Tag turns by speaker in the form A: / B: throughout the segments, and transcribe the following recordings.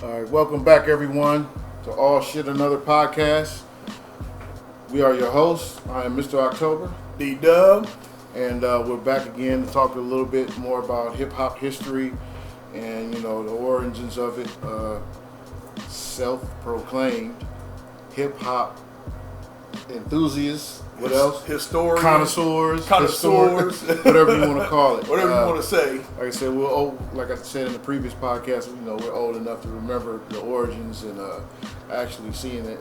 A: All right, welcome back, everyone, to All Shit Another Podcast. We are your hosts. I am Mr. October,
B: D-Dub.
A: and we're back again to talk a little bit more about hip hop history and the origins of it. Self-proclaimed hip hop enthusiasts. What else?
B: Historians.
A: Connoisseurs. Whatever you want to call it.
B: Whatever you want to say.
A: Like I said, we're old, like I said in the previous podcast, we're old enough to remember the origins and actually seeing it,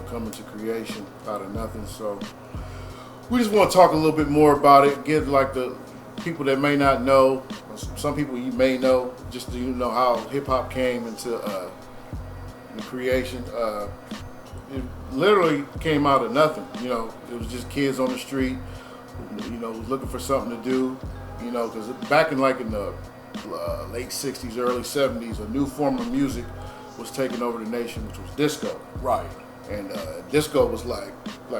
A: come into creation out of nothing. So we just want to talk a little bit more about it, give like the people that may not know, some people you may know, just so you know how hip hop came into the creation. It literally came out of nothing. It was just kids on the street, looking for something to do. Because back in the late '60s, early '70s, a new form of music was taking over the nation, which was disco.
B: Right.
A: And disco was like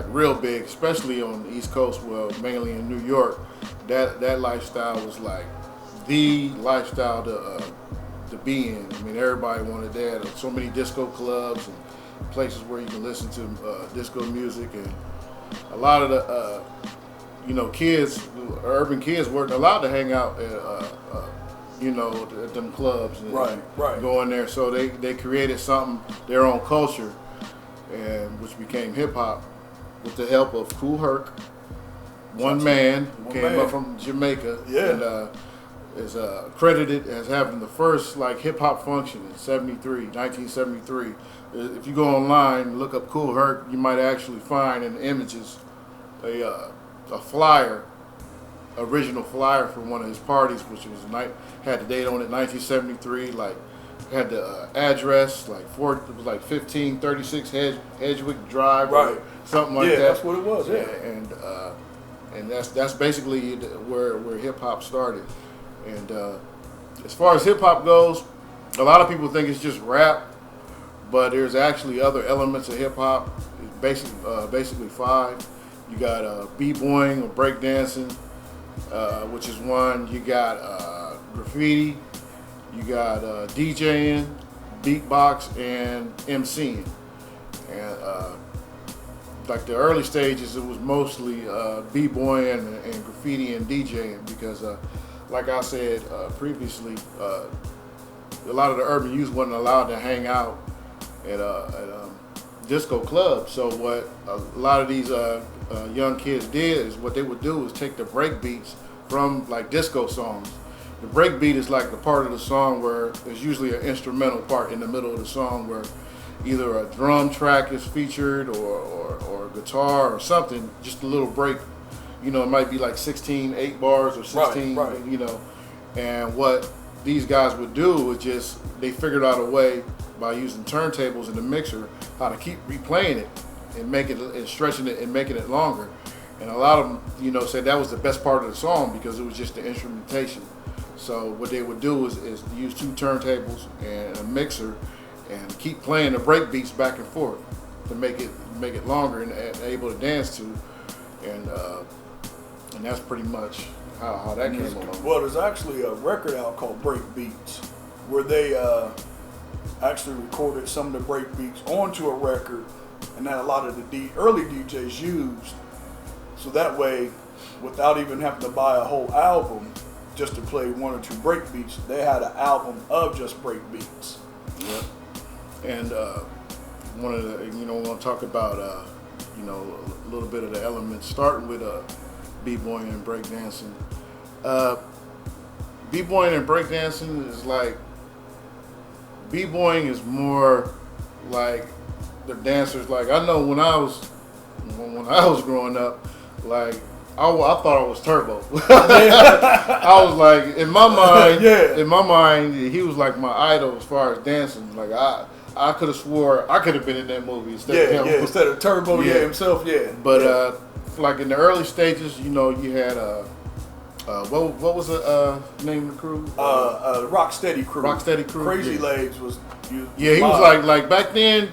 A: real big, especially on the East Coast, well, mainly in New York. That lifestyle was like the lifestyle to be in. I mean, everybody wanted that. So many disco clubs and places where you can listen to disco music, and a lot of the urban kids weren't allowed to hang out at them clubs and go in there. So they created something, their own culture, and which became hip hop with the help of Kool Herc, one man who came up from Jamaica, and is credited as having the first hip hop function in 1973. If you go online and look up Kool Herc, you might actually find in the images a flyer, original flyer from one of his parties, which had the date on it, 1973. Had the address, it was 1536 Hedgewick Drive,
B: right?
A: Something like that.
B: Yeah, that's what it was. Yeah,
A: and that's basically where hip hop started. And as far as hip hop goes, a lot of people think it's just rap, but there's actually other elements of hip hop. It's basically five. You got b-boying or breakdancing, which is one. You got graffiti. You got DJing, beatbox, and MCing. And the early stages, it was mostly b-boying and graffiti and DJing because, like I said previously, a lot of the urban youth wasn't allowed to hang out at disco clubs. So what a lot of these young kids did is what they would do is take the break beats from disco songs. The break beat is the part of the song where there's usually an instrumental part in the middle of the song where either a drum track is featured or guitar or something, just a little break. It might be 16 8 bars or 16,
B: right.
A: And what these guys would do is just, they figured out a way by using turntables in the mixer how to keep replaying it and making it and stretching it and making it longer. And a lot of them, said that was the best part of the song because it was just the instrumentation. So what they would do is use two turntables and a mixer and keep playing the break beats back and forth to make it longer and able to dance to. And that's pretty much how that came along.
B: Well, there's actually a record out called Break Beats where they actually recorded some of the break beats onto a record, and that a lot of the early DJs used. So that way, without even having to buy a whole album just to play one or two break beats, they had an album of just break beats.
A: Yep. And one of the, we want to talk about, a little bit of the elements, starting with b-boying and breakdancing. B-boying and breakdancing is b-boying is more like the dancers. I know when I was growing up, I thought I was Turbo. I was in my mind, he was my idol as far as dancing. I could have swore I could have been in that movie instead of him.
B: Yeah, instead of Turbo, himself,
A: But in the early stages, you had what was the name of the crew?
B: Rocksteady Crew.
A: Rocksteady Crew.
B: Crazy Legs was.
A: He was like back then.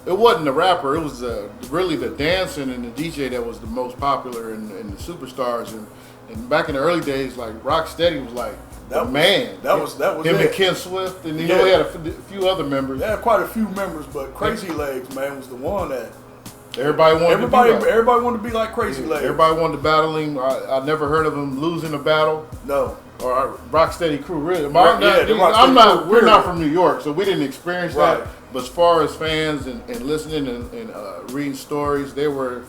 A: It wasn't the rapper. It was really the dancing and the DJ that was the most popular and the superstars. And back in the early days, Rocksteady was the man.
B: That was
A: him
B: it.
A: and Ken Swift, and he had a few other members.
B: Yeah, quite a few members, but Crazy Legs, man, was the one that
A: everybody
B: wanted to be like Crazy Legs.
A: Everybody wanted to battle him. I never heard of him losing a battle.
B: No.
A: Or Rocksteady Crew, really. We're not from New York, so we didn't experience that. But as far as fans and listening and reading stories, they were,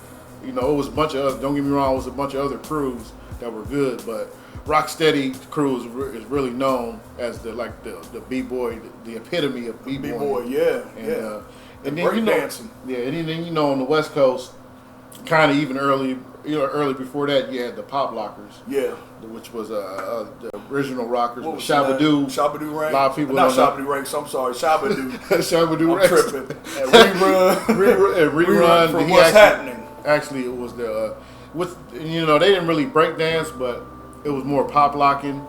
A: it was a bunch of other, don't get me wrong, it was a bunch of other crews that were good, but Rocksteady Crew is really known as the B-boy, the epitome of B-boy.
B: B-boy, yeah.
A: And then
B: dancing.
A: Yeah, and then on the West Coast, kind of even early before that, you had the Pop Lockers.
B: Yeah.
A: Which was the original rockers with
B: Shabba-Doo
A: Ranks.
B: A
A: lot of people
B: not Shabba-Doo Ranks, I'm sorry, Shabba-Doo.
A: Shabba-Doo
B: I'm
A: Ranks.
B: tripping. Rerun
A: from
B: What's Happening.
A: Actually, it was they didn't really break dance, but it was more pop locking,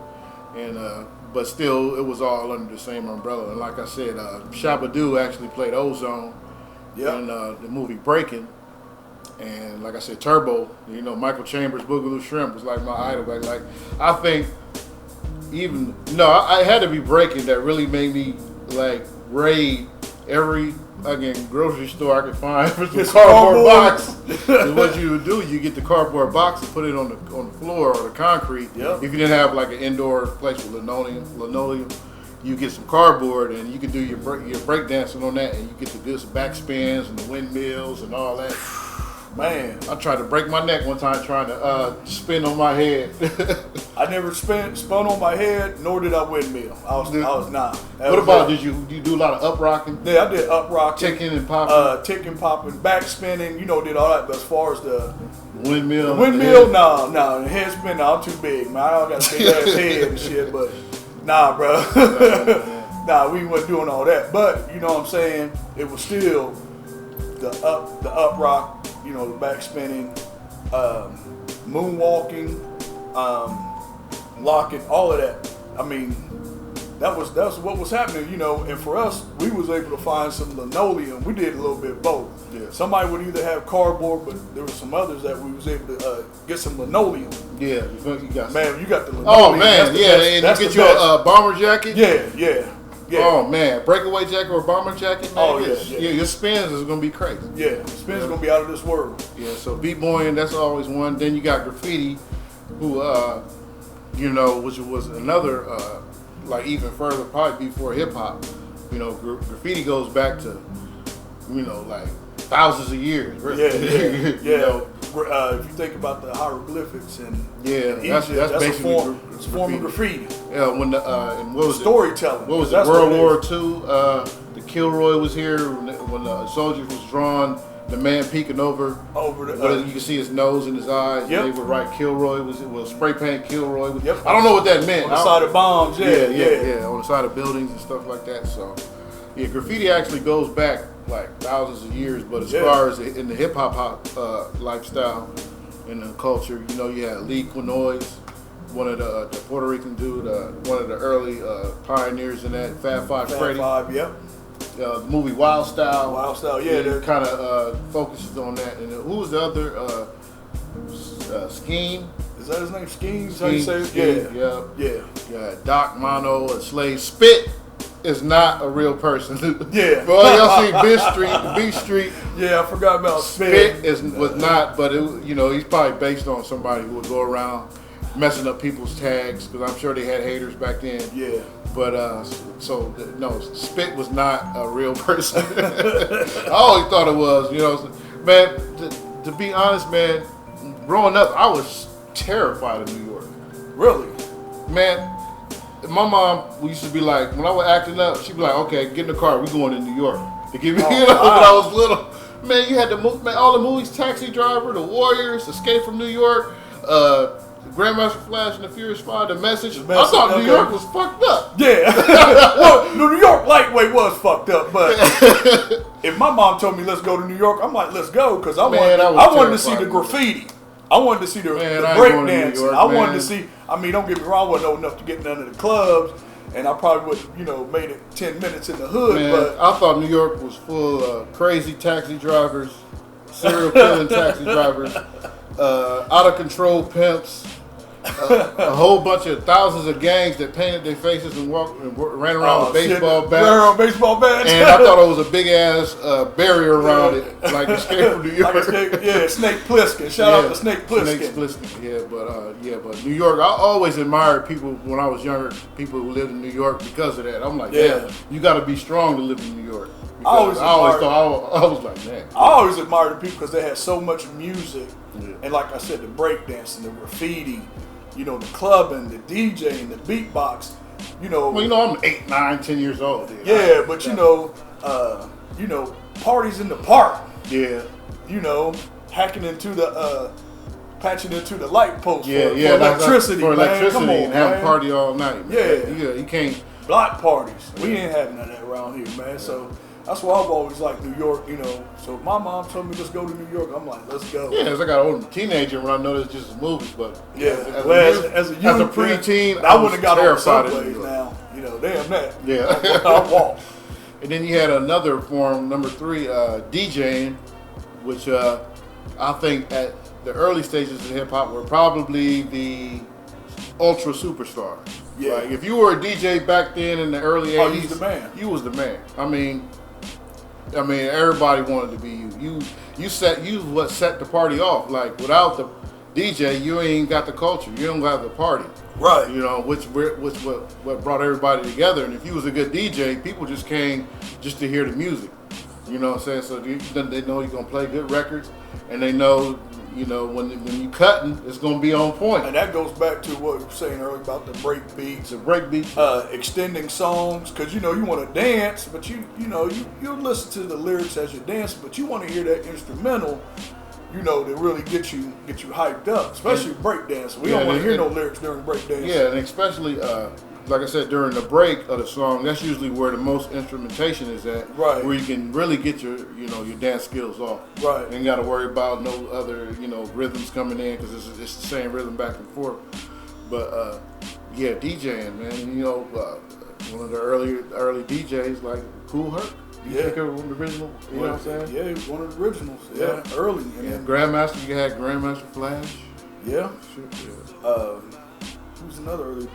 A: and but still, it was all under the same umbrella. And like I said, Shabba-Doo actually played Ozone in the movie Breaking. And like I said, Turbo, Michael Chambers, Boogaloo Shrimp was like my idol. Like I think I had to be Breaking that really made me like raid every grocery store I could find for some cardboard box. And what you would do, you get the cardboard box and put it on the floor or the concrete.
B: Yep.
A: If you didn't have like an indoor place with linoleum, you get some cardboard and you can do your break dancing on that, and you get the good back spins and the windmills and all that.
B: Man,
A: I tried to break my neck one time trying to spin on my head.
B: I never spun on my head, nor did I windmill. I was not.
A: What about did you do a lot of up rocking?
B: Yeah, I did up rocking,
A: ticking and popping,
B: back spinning. Did all that. But as far as the
A: windmill,
B: no, the head spin, no, I'm too big, man. I don't got a big ass head and shit, but nah, bro. Nah, we wasn't doing all that. But you know what I'm saying? It was still the up rock. The back spinning, moonwalking, locking, all of that. I mean, that's what was happening, And for us, we was able to find some linoleum. We did a little bit of both.
A: Yeah.
B: Somebody would either have cardboard, but there were some others that we was able to get some linoleum.
A: Yeah, you got
B: the linoleum.
A: Oh man, and you get your bomber jacket.
B: Yeah.
A: Oh man, breakaway jacket or bomber jacket, man.
B: Oh yeah.
A: Your spins is gonna be crazy.
B: Yeah, spins gonna be out of this world.
A: Yeah, so beatboying, that's always one. Then you got graffiti, who which was another like even further probably before hip hop. Graffiti goes back to like thousands of years. Really.
B: Yeah. If you think about the hieroglyphics and
A: that's basically
B: a form of graffiti.
A: Yeah, when and what was
B: storytelling?
A: What was it? World War II. The Kilroy was here when the soldiers was drawn. The man peeking over the. You can see his nose and his eyes.
B: Yep.
A: And they were right. Kilroy was spray paint. Kilroy.
B: Yep.
A: I don't know what that meant.
B: On the side of bombs.
A: Yeah. On the side of buildings and stuff like that. So, yeah, graffiti actually goes back like thousands of years. But as far as in the hip hop lifestyle and the culture, you had Lee Quinones, one of the Puerto Rican dude, one of the early pioneers in that. Fab Freddy.
B: Yep.
A: The movie Wild Style.
B: Yeah.
A: Kind of focuses on that. And who was the other? Scheme.
B: Is that his name? Scheme?
A: Scheme.
B: Yeah.
A: Doc Mono, a slave. Spit is not a real person.
B: Yeah.
A: For all y'all see B Street.
B: Yeah, I forgot about
A: Spit. Was not, but he's probably based on somebody who would go around messing up people's tags, because I'm sure they had haters back then.
B: Yeah.
A: But no, Spit was not a real person. I always thought it was. Man. To be honest, man, growing up, I was terrified of New York.
B: Really?
A: Man, my mom used to be like, when I was acting up, she'd be like, "Okay, get in the car, we going to New York." To give me, when I was little, man, you had all the movies, Taxi Driver, The Warriors, Escape from New York, Grandmaster Flash and the Furious 5, The Message. I thought New York was fucked up.
B: Yeah. Well, New York lightweight was fucked up, but if my mom told me let's go to New York, I'm like, let's go, because I wanted to see the graffiti. I wanted to see the break dancing. I wanted to see. I mean, don't get me wrong, I wasn't old enough to get none of the clubs, and I probably would, made it 10 minutes in the hood.
A: Man,
B: but
A: I thought New York was full of crazy taxi drivers, serial killing taxi drivers, out of control pimps. a whole bunch of thousands of gangs that painted their faces and ran around with baseball bats.
B: Ran around baseball bats.
A: And I thought it was a big ass barrier around it, like Escape from New York.
B: Snake Plissken. Shout out to Snake Plissken.
A: Snake Plissken. But New York, I always admired people when I was younger, people who lived in New York because of that. I'm like, you got to be strong to live in New York. I always thought I was like, man.
B: I always admired the people because they had so much music, and like I said, the breakdancing, the graffiti, the clubbing, the DJing, the beatbox.
A: I'm 8, 9, 10 years old. Dude.
B: But parties in the park.
A: Yeah.
B: Hacking into the patching into the light post for
A: electricity,
B: man. Come on,
A: and have a party all night. Man. You can't
B: block parties. We ain't having none of that around here, man. So that's why I've always liked New York. So my mom told me just go to New York. I'm like, let's go.
A: Yeah, as I got older, teenager when I noticed just movies, but
B: as a
A: preteen,
B: I wouldn't have got on the
A: terrified
B: subways now. Damn that.
A: Yeah,
B: I walk.
A: And then you had another form, number 3, DJing, which I think at the early stages of hip hop were probably the ultra superstars.
B: Yeah.
A: Like if you were a DJ back then in the early 80s,
B: you was the man.
A: You was the man. I mean, everybody wanted to be you. You what set the party off. Like without the DJ, you ain't got the culture. You don't got the party.
B: Right.
A: Which what brought everybody together. And if you was a good DJ, people just came just to hear the music. You know what I'm saying? So they know you're gonna play good records, and they know. When you cutting, it's gonna be on point.
B: And that goes back to what we were saying earlier about the break beats. Extending songs, because you want to dance, but you listen to the lyrics as you dance, but you want to hear that instrumental, to really get you hyped up, especially breakdance. We don't want to hear no lyrics during breakdance.
A: Yeah, and especially like I said, during the break of the song, that's usually where the most instrumentation is at.
B: Right.
A: Where you can really get your dance skills off.
B: Right.
A: You ain't got to worry about no other, rhythms coming in because it's the same rhythm back and forth. But, DJing, man, one of the early DJs, like Kool Herc. You think of one of the original, you know what I'm saying?
B: Yeah, he was one of the originals. Yeah, early.
A: And Grandmaster, you had Grandmaster Flash.
B: Yeah.
A: Shit, yeah.
B: Who's another early...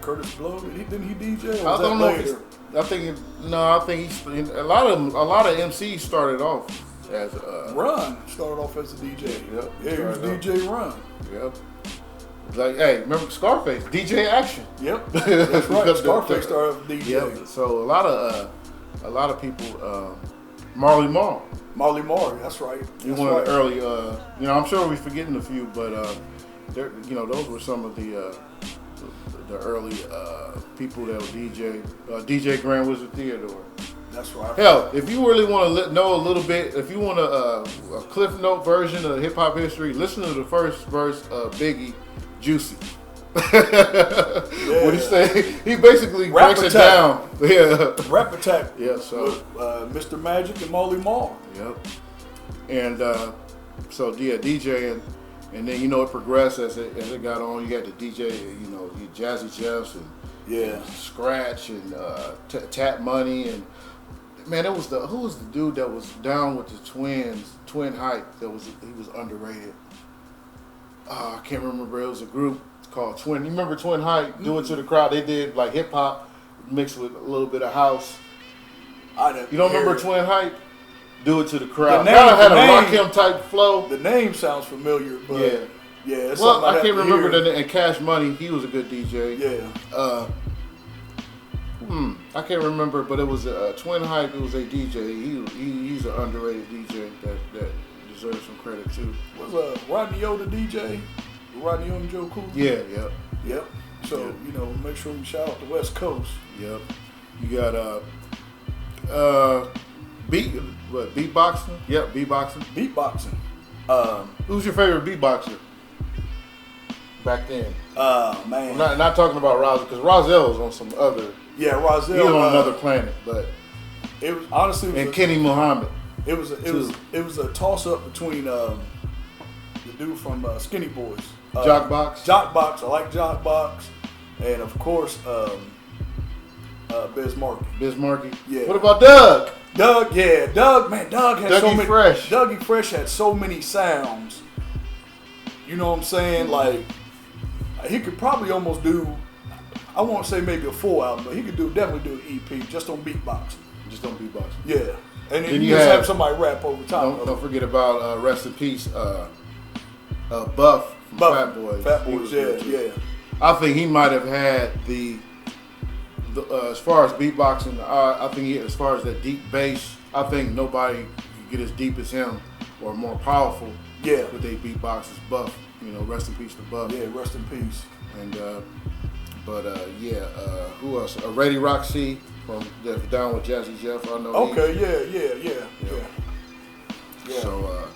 B: Curtis Blow, didn't he DJ?
A: I don't know. I think a lot of MCs started off as
B: Run started off as a DJ.
A: Yep.
B: Yeah, he was DJ Run.
A: Yep. Like, hey, remember Scarface? DJ Action.
B: Yep. That's right. Scarface started as DJ.
A: Yep. So a lot of people. Marley Marl.
B: Marley Marl. That's right.
A: One of the early. I'm sure we're forgetting a few, but those were some of the early people that were DJ. DJ Grand Wizard Theodore.
B: That's right.
A: Hell, if you really want to know a little bit, if you want a Cliff Note version of hip hop history, listen to the first verse of Biggie, Juicy. What he say? He basically breaks it down. Yeah.
B: Rap Attack.
A: Yeah. So
B: Mr. Magic and Marley Marl.
A: Yep. And DJing. And then it progressed as it got on. You got the DJ, your Jazzy Jeffs and Scratch and Tap Money and man, who was the dude that was down with the Twin Hype he was underrated. I can't remember. It was a group called Twin. You remember Twin Hype? Do It to the Crowd. They did like hip hop mixed with a little bit of house. You don't remember Twin Hype? Do It to the Crowd. Kind of had a Rakim type flow.
B: The name sounds familiar, but it's
A: well, I can't remember that. And Cash Money, he was a good DJ.
B: Yeah.
A: I can't remember, but it was Twin Hype. It was a DJ. He's an underrated DJ that deserves some credit too.
B: Was Rodney O the DJ? Rodney O and Joe Cool?
A: Yeah.
B: Yep. So make sure we shout out the West Coast.
A: Yep. You got beatboxing? Yep, beatboxing. Who's your favorite beatboxer back then?
B: Man.
A: I'm not talking about Rozelle, because Rozelle was on some other.
B: Yeah, Rozelle.
A: He was on another planet, but
B: it was honestly.
A: Kenny Muhammad.
B: It was a toss up between the dude from Skinny Boys.
A: Jockbox.
B: I like Jockbox, and of course Biz Markie.
A: Biz Markie.
B: Yeah.
A: What about Doug?
B: Doug had
A: Fresh.
B: Dougie Fresh had so many sounds. You know what I'm saying? Like he could probably almost do, I won't say maybe a full album, but he could definitely do an EP just on beatboxing.
A: Just on beatboxing.
B: Yeah. And then
A: you
B: you just have somebody rap over top.
A: Don't forget about rest in peace, Buff from Fat Boys.
B: Fat Boys, yeah.
A: I think he might have had the as far as beatboxing, I think as far as that deep bass, I think nobody could get as deep as him or more powerful.
B: Yeah.
A: With their beatboxers. Buff, rest in peace to Buff.
B: Yeah, rest in peace.
A: And who else? Ready Roxy from down with Jazzy Jeff. I know.
B: Okay, yeah.
A: So,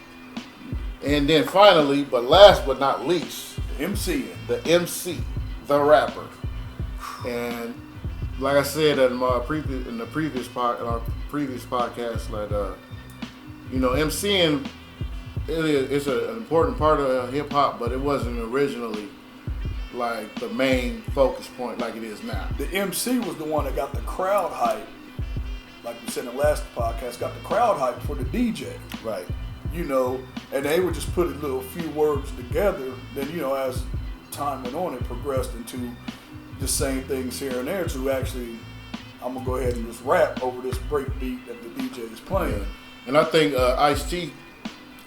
A: and then finally, but last but not least,
B: the
A: MC, the rapper, and like I said in our previous podcast, that MCing is an important part of hip hop, but it wasn't originally like the main focus point like it is now.
B: The MC was the one that got the crowd hype, like we said in the last podcast, got the crowd hype for the DJ.
A: Right.
B: And they would just put a little few words together. Then, as time went on, it progressed into the same things here and there to actually, I'm going to go ahead and just rap over this break beat that the DJ is playing.
A: Yeah. And I think Ice-T,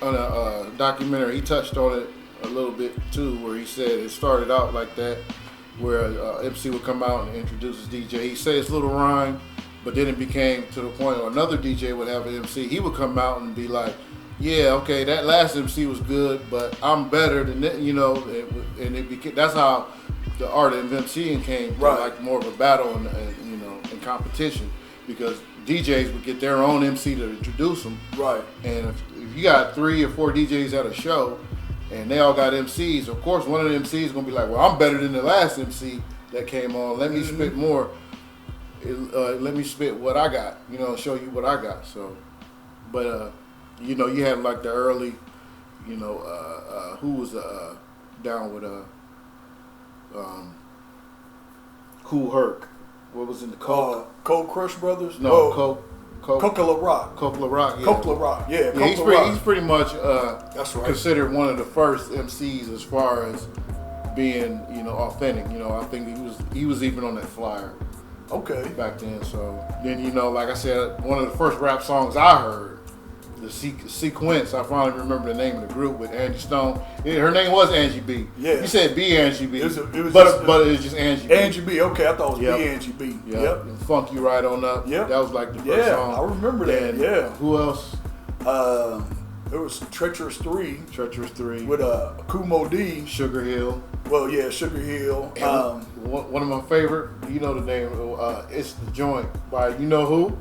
A: on a documentary, he touched on it a little bit too, where he said it started out like that, where MC would come out and introduce his DJ. He said his little rhyme, but then it became to the point where another DJ would have an MC. He would come out and be like, yeah, okay, that last MC was good, but I'm better than that, and it became, that's how the art of MCing came to like more of a battle and competition, because DJs would get their own MC to introduce them.
B: Right.
A: And if you got 3 or 4 DJs at a show and they all got MCs, of course one of the MCs is going to be like, well, I'm better than the last MC that came on. Let me spit more. Let me spit what I got, show you what I got. So, but, you had like the early, who was down with Kool Herc. What was in the Coke?
B: Cold Crush Brothers?
A: No, Coke.
B: Coke La Rock.
A: Coke La Rock, yeah.
B: Coke La Rock, yeah.
A: He's pretty much
B: that's right.
A: considered one of the first MCs as far as being, authentic. I think he was even on that flyer.
B: Okay.
A: Back then. So then, like I said, one of the first rap songs I heard, the Sequence, I finally remember the name of the group with Angie Stone. Yeah, her name was Angie B.
B: Yeah.
A: You said B Angie B.
B: But it
A: was just Angie B.
B: Angie B, okay, I thought it was B Angie B.
A: Yep. And Funk You Right On Up.
B: Yep.
A: That was like the first song.
B: Yeah, I remember that.
A: And
B: yeah.
A: Who else?
B: There was Treacherous 3.
A: Treacherous 3.
B: With Kumo D.
A: Sugar Hill.
B: Well, yeah, Sugar Hill.
A: One of my favorite, you know the name, It's the Joint by you know who?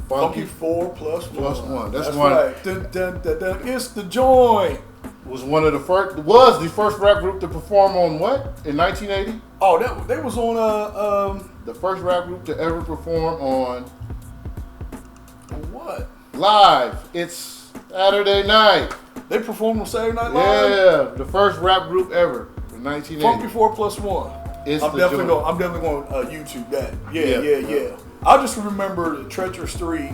B: Funky 4 plus 1.
A: Plus 1. That's
B: one. Right. Dun, dun, dun, dun. It's the Joint.
A: Was the first rap group to perform on what? In 1980?
B: Oh, they was on
A: the first rap group to ever perform on
B: what?
A: Live. It's Saturday night.
B: They performed on Saturday Night Live?
A: Yeah, the first rap group ever in 1980.
B: Funky 4 plus 1. I'm definitely going to YouTube that. Yeah. I just remember the Treacherous 3.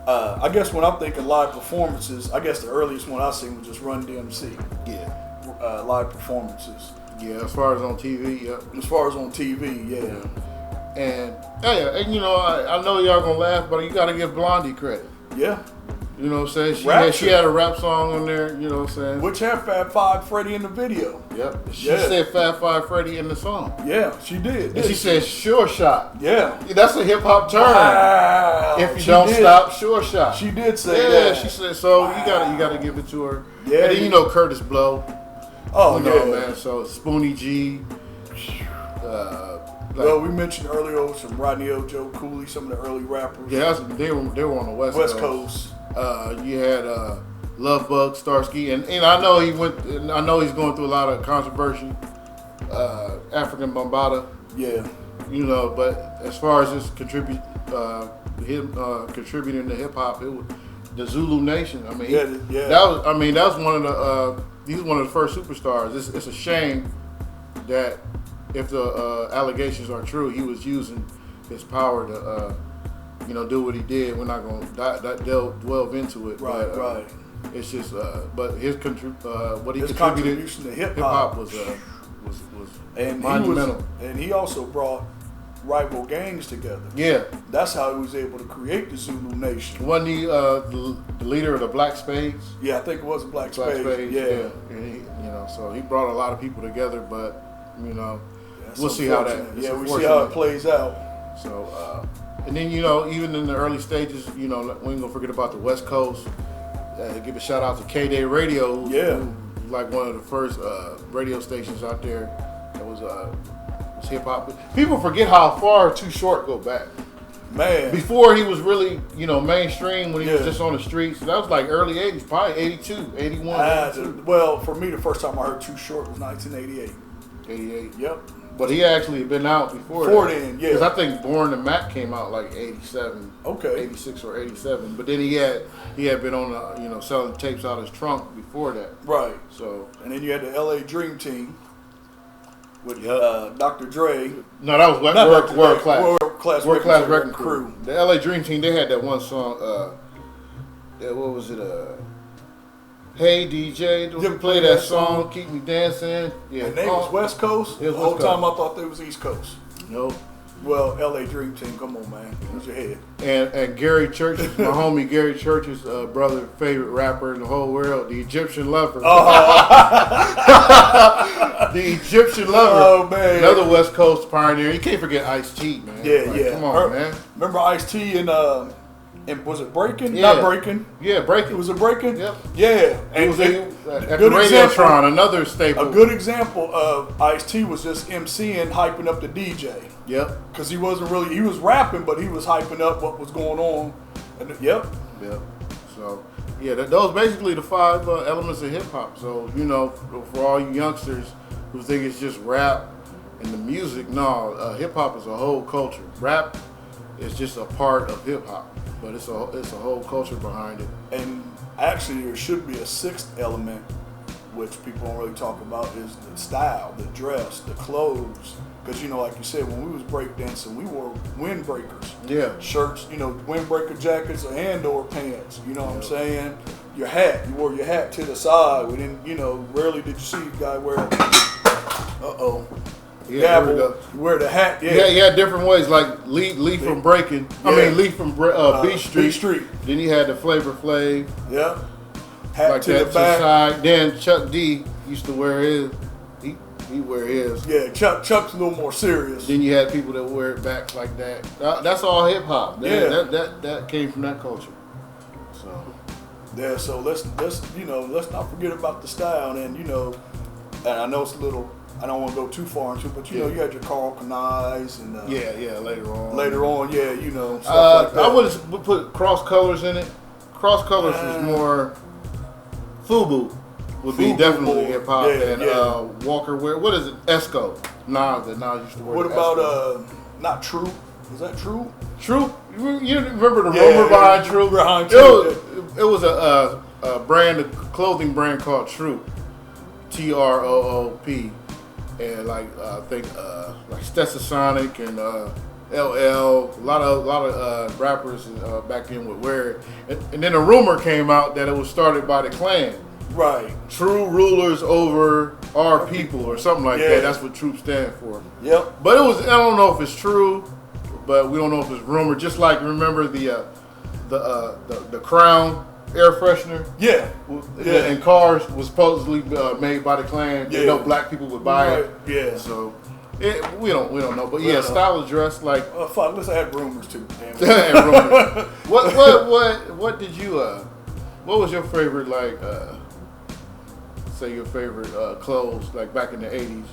B: I guess when I'm thinking live performances, I guess the earliest one I seen was just Run DMC.
A: Yeah.
B: Live performances.
A: Yeah, as far as on TV, yeah.
B: As far as on TV, yeah.
A: And I know y'all gonna laugh, but you gotta give Blondie credit.
B: Yeah.
A: You know what I'm saying? She had a rap song on there, you know what I'm saying?
B: Which had Fab Five Freddy in the video.
A: Yep. She said Fab Five Freddy in the song.
B: Yeah, she did.
A: And she said Sure Shot.
B: Yeah.
A: That's a hip hop term.
B: Wow.
A: If you don't stop, Sure Shot.
B: She did say that.
A: Yeah, she said so. Wow. You gotta give it to her.
B: Yeah.
A: And then Curtis Blow.
B: Oh
A: man. So Spoonie G.
B: Well, we mentioned earlier some Rodney O, Joe Cooley, some of the early rappers.
A: Yeah, they were on the West
B: Coast.
A: You had Love Bug, Starsky, and I know I know he's going through a lot of controversy. African Bambaataa.
B: Yeah.
A: But as far as his contributing to hip hop, it was the Zulu Nation. I mean, that was one of the. He's one of the first superstars. It's a shame that if the allegations are true, he was using his power to. Do what he did. We're not going to delve into it.
B: Right.
A: It's just, but his what he
B: his
A: contributed
B: contribution to hip
A: hop
B: hop
A: was
B: and
A: monumental.
B: He also brought rival gangs together.
A: Yeah,
B: that's how he was able to create the Zulu Nation.
A: Wasn't he the leader of the Black Spades?
B: Yeah, I think it was Black Spades. Yeah.
A: And he, so he brought a lot of people together, but we'll see how that.
B: Yeah, we see how it plays out.
A: So, and then even in the early stages, we ain't gonna forget about the West Coast. Give a shout out to K-Day Radio.
B: Yeah,
A: who, like one of the first radio stations out there that was hip hop. People forget how far Too Short go back.
B: Man,
A: before he was really mainstream, when he was just on the streets. That was like early 80s, probably 82, 81. 82.
B: Well, for me, the first time I heard Too Short was 1988.
A: 88.
B: Yep.
A: But he actually had been out before
B: then, yeah.
A: Because I think Born to Mac came out like 87.
B: Okay.
A: 86 or 87. But then he had been on the, selling tapes out of his trunk before that.
B: Right.
A: So.
B: And then you had the LA Dream Team with Dr. Dre.
A: No, that was World Class Record Crew. The LA Dream Team, they had that one song, what was it, Hey DJ, don't you play that song, Keep Me Dancing. Yeah.
B: And they was West Coast. The whole time I thought they was East Coast.
A: Nope.
B: Well, LA Dream Team, come on, man. Use your head.
A: And Gary Church's, my homie Gary Church's brother, favorite rapper in the whole world, the Egyptian Lover. The Egyptian Lover.
B: Oh, man.
A: Another West Coast pioneer. You can't forget Ice-T, man.
B: Yeah.
A: Come on, man.
B: Remember Ice-T and was it Breaking?
A: Yeah.
B: Not Breaking.
A: Yeah, Breaking.
B: Was it Breaking?
A: Yep.
B: Yeah.
A: And it was at the Radiotron, another staple.
B: A good example of Ice-T was just MCing, hyping up the DJ.
A: Yep.
B: Because he was rapping, but he was hyping up what was going on. And Yep.
A: So, those basically the 5 elements of hip-hop. So, for all you youngsters who think it's just rap and the music, no, hip-hop is a whole culture. Rap is just a part of hip-hop. But it's a whole culture behind it.
B: And actually, there should be a 6th element, which people don't really talk about, is the style, the dress, the clothes. Because, like you said, when we was breakdancing, we wore windbreakers.
A: Yeah.
B: Shirts, windbreaker jackets and/or pants. You know what I'm saying? Your hat, you wore your hat to the side. We didn't, rarely did you see a guy wear
A: Yeah,
B: you wear the hat.
A: Yeah, different ways. Like Lee from Breaking. Lee from B Street. Then you had the Flavor Flav.
B: Yeah. Hat
A: like
B: to
A: that
B: the back.
A: Side. Then Chuck D used to wear his. He wear his.
B: Yeah, Chuck's a little more serious.
A: Then you had people that wear it back like that. That's all hip hop. That came from that culture. So.
B: Yeah, so let's not forget about the style, and and I know it's a little. I don't want to go too far into it, but you had your Carl Kanais and
A: later on.
B: stuff like that.
A: I would put Cross Colors in it. Cross Colors was more FUBU. Would be definitely hip hop and Walker wear. What is it? Esco. Nas used to wear.
B: What about not True? Is that True?
A: True. You remember the rumor behind True? It was a brand, a clothing brand called Troop. TROOP. And I think like Stetsasonic and LL, a lot of rappers back then would wear it. And then a rumor came out that it was started by the Klan.
B: Right.
A: True rulers over our people or something like that. That's what Troop stand for.
B: Yep.
A: But I don't know if it's true, but we don't know if it's rumor. Just like remember the Crown air freshener.
B: Yeah.
A: And cars was supposedly made by the Klan.
B: Yeah.
A: Black people would buy it.
B: Yeah.
A: So we don't know. But style of dress like.
B: Fuck. Let's add rumors too. Damn it.
A: And rumors. What did you what was your favorite say your favorite clothes like back in the 80s?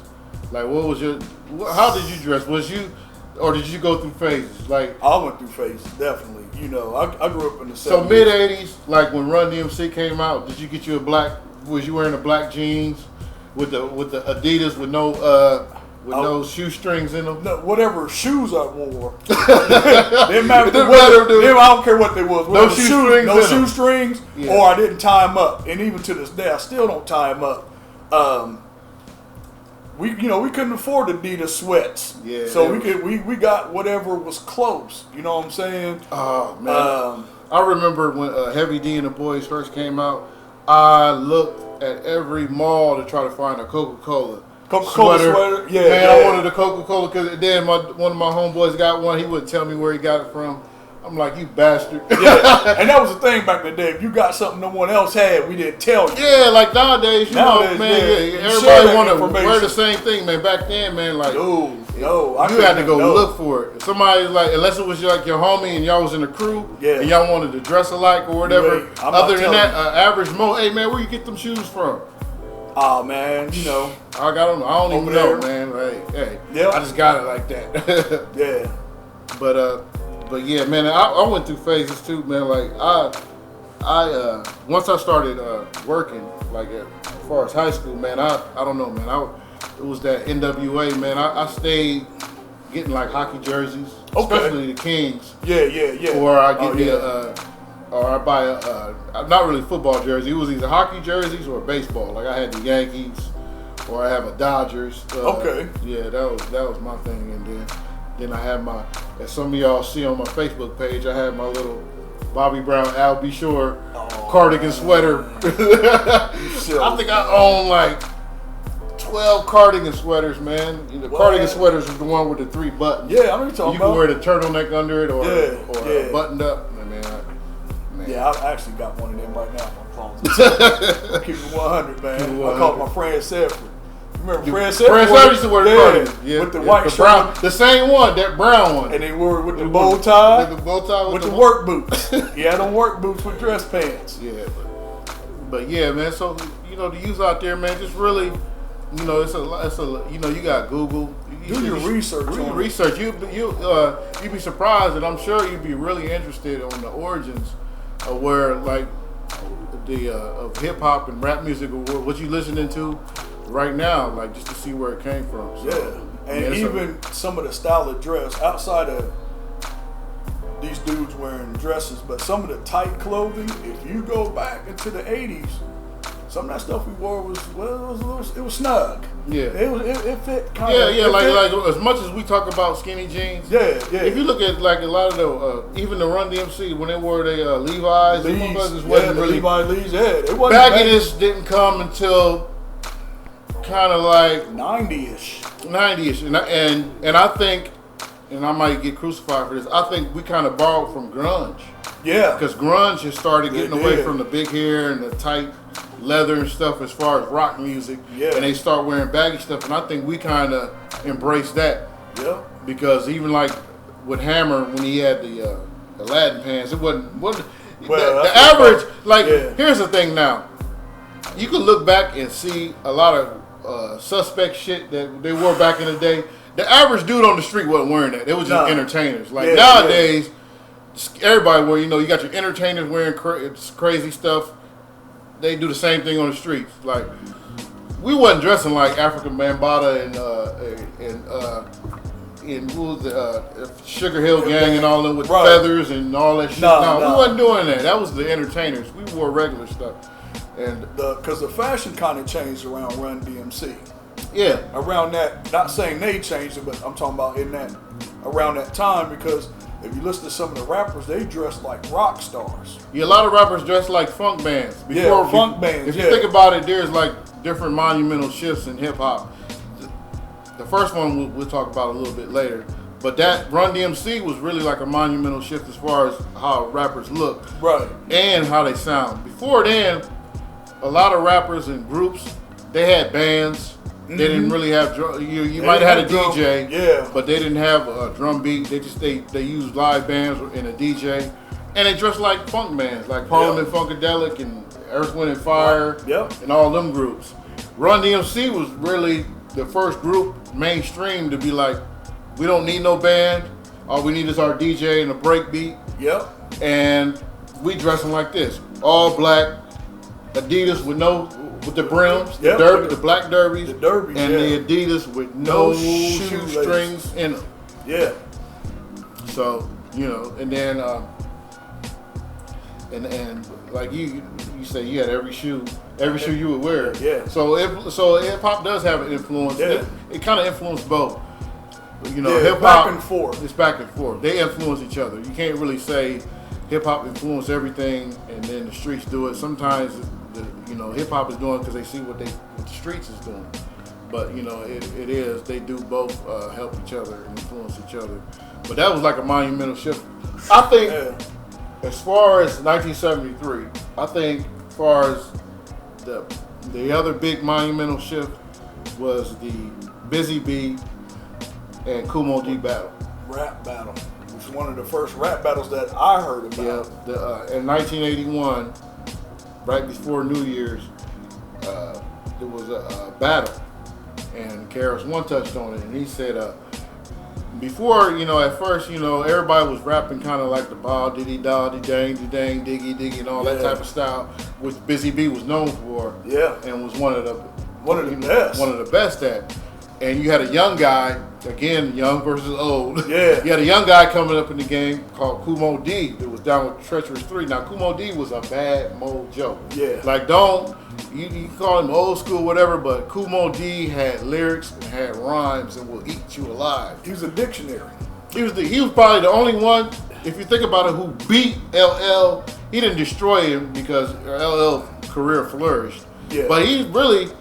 A: Like how did you dress? Or did you go through phases? Like
B: I went through phases, definitely. I grew up in the 70s.
A: So mid 80s, like when Run DMC came out, did you get you was you wearing the black jeans with the Adidas with no shoestrings in them?
B: No, whatever shoes I wore. Didn't matter I don't care what they was.
A: No shoestrings.
B: No shoestrings, or I didn't tie them up. And even to this day, I still don't tie them up. We couldn't afford Adidas sweats.
A: Yeah.
B: So we got whatever was close. You know what I'm saying?
A: Oh man. I remember when Heavy D and the Boys first came out. I looked at every mall to try to find a Coca-Cola.
B: Coca-Cola sweater. Yeah,
A: man,
B: yeah.
A: I wanted a Coca-Cola because then one of my homeboys got one. He wouldn't tell me where he got it from. I'm like, you bastard.
B: Yeah, and that was the thing back in the day. If you got something no one else had, we didn't tell you.
A: Yeah, like nowadays, you know, man,
B: yeah,
A: everybody want to wear the same thing, man. Back then, man, like,
B: no,
A: you had to go look for it. Somebody, like, unless it was like your homie and y'all was in a crew, and y'all wanted to dress alike or whatever. Other than that, average hey, man, where you get them shoes from?
B: Oh, man, you know.
A: I got them. I don't even know, man. Like, hey, I just got it like that.
B: Yeah.
A: But yeah, man, I went through phases too, man. Like I once I started working, like as far as high school, man, I don't know, man. It was that NWA, man. I stayed getting like hockey jerseys, especially the Kings.
B: Yeah.
A: Or I get or I buy a not really football jersey. It was either hockey jerseys or baseball. Like I had the Yankees, or I have a Dodgers. Yeah, that was my thing, and then I had my, as some of y'all see on my Facebook page, I had my little Bobby Brown, Al B. Shore cardigan sweater. I think I own like 12 cardigan sweaters, man. The cardigan sweaters is the one with the 3 buttons.
B: Yeah, I know what you're talking about.
A: You can wear the turtleneck under it or buttoned up. Man.
B: Yeah, I actually got one of them right now in my closet. Keep it 100, man. I called my friend Sanford. Remember Fred Sanford?
A: Fred Sanford used to wear the cardigan.
B: With the white shirt.
A: Brown, the same one, that brown one.
B: And they wore it with the bow tie.
A: With the bow tie.
B: With the work boots. He had on work boots with dress pants.
A: Yeah, but yeah, man. So, you know, the youth out there, man, just really, you know, it's a you know, you got Google.
B: Do your research.
A: Do your research. You'd be surprised, and I'm sure you'd be really interested on the origins of where, like, the of hip hop and rap music, or what you listening to right now, like, just to see where it came from.
B: So, and even some of the style of dress outside of these dudes wearing dresses, but some of the tight clothing, if you go back into the 80s, some of that stuff we wore was it was snug.
A: Yeah,
B: it fit kind of.
A: Yeah, like as much as we talk about skinny jeans.
B: Yeah.
A: If you look at like a lot of the even the Run DMC when they wore their Levi's,
B: the Levi Lees, it wasn't
A: bagginess didn't come until kind of like
B: 90ish,
A: and I think, and I might get crucified for this, I think we kind of borrowed from grunge.
B: Yeah,
A: because grunge has started getting away from the big hair and the tight leather and stuff as far as rock music.
B: Yeah, and
A: they start wearing baggy stuff, and I think we kind of embraced that.
B: Yeah,
A: because even like with Hammer when he had the Aladdin pants, it wasn't the average. Here's the thing now, you can look back and see a lot of suspect shit that they wore back in the day. The average dude on the street wasn't wearing that. It was just entertainers. Like nowadays, everybody wear, you know, you got your entertainers wearing crazy stuff. They do the same thing on the streets. Like, we wasn't dressing like African Bambaataa and who was the Sugar Hill Gang and all them with feathers and all that shit. No, we wasn't doing that. That was the entertainers. We wore regular stuff. And
B: because the fashion kind of changed around Run DMC.
A: Yeah.
B: Around that, not saying they changed it, but I'm talking about around that time, because if you listen to some of the rappers, they dress like rock stars.
A: Yeah, a lot of rappers dress like funk bands.
B: Funk bands.
A: If you think about it, there's like different monumental shifts in hip hop. The first one we'll talk about a little bit later, but that Run DMC was really like a monumental shift as far as how rappers look, and how they sound. Before then, a lot of rappers and groups, they had bands. They didn't really have you might have had a DJ, but they didn't have a drum beat. They used live bands and a DJ, and they dressed like funk bands, like Parliament Funkadelic and Earth, Wind and Fire, and all them groups. Run DMC was really the first group mainstream to be like, we don't need no band. All we need is our DJ and a break beat. And we dressing like this, all black, Adidas with the brims, the black derbies, and the Adidas with no shoe strings in them.
B: Yeah.
A: So, you know, and then and like you say, you had every shoe you would wear.
B: Yeah.
A: So hip hop does have an influence.
B: Yeah.
A: It kind of influenced both. You know, hip hop
B: back and forth.
A: It's back and forth. They influence each other. You can't really say hip hop influenced everything and then the streets do it. Sometimes hip hop is doing because they see what the streets is doing. but you know, it is. They do both help each other and influence each other. But that was like a monumental shift. I think, as far as 1973, I think as far as the other big monumental shift was the Busy Bee and Kumo D battle.
B: Rap battle. It was one of the first rap battles that I heard about.
A: Yeah, in 1981, right before New Year's, there was a battle, and KRS-One touched on it, and he said, before, you know, at first, you know, everybody was rapping kind of like the ball, diddy da, dang, dang, diggy, diggy, and all that type of style, which Busy Bee was known for, and was one of the best at. And you had a young guy, again, young versus old.
B: Yeah.
A: You had a young guy coming up in the game called Kumo D that was down with Treacherous 3. Now, Kumo D was a bad mojo.
B: Yeah.
A: Like, you can call him old school, whatever, but Kumo D had lyrics and had rhymes and will eat you alive.
B: He was a dictionary.
A: He was probably the only one, if you think about it, who beat LL. He didn't destroy him because LL's career flourished.
B: Yeah.
A: But he really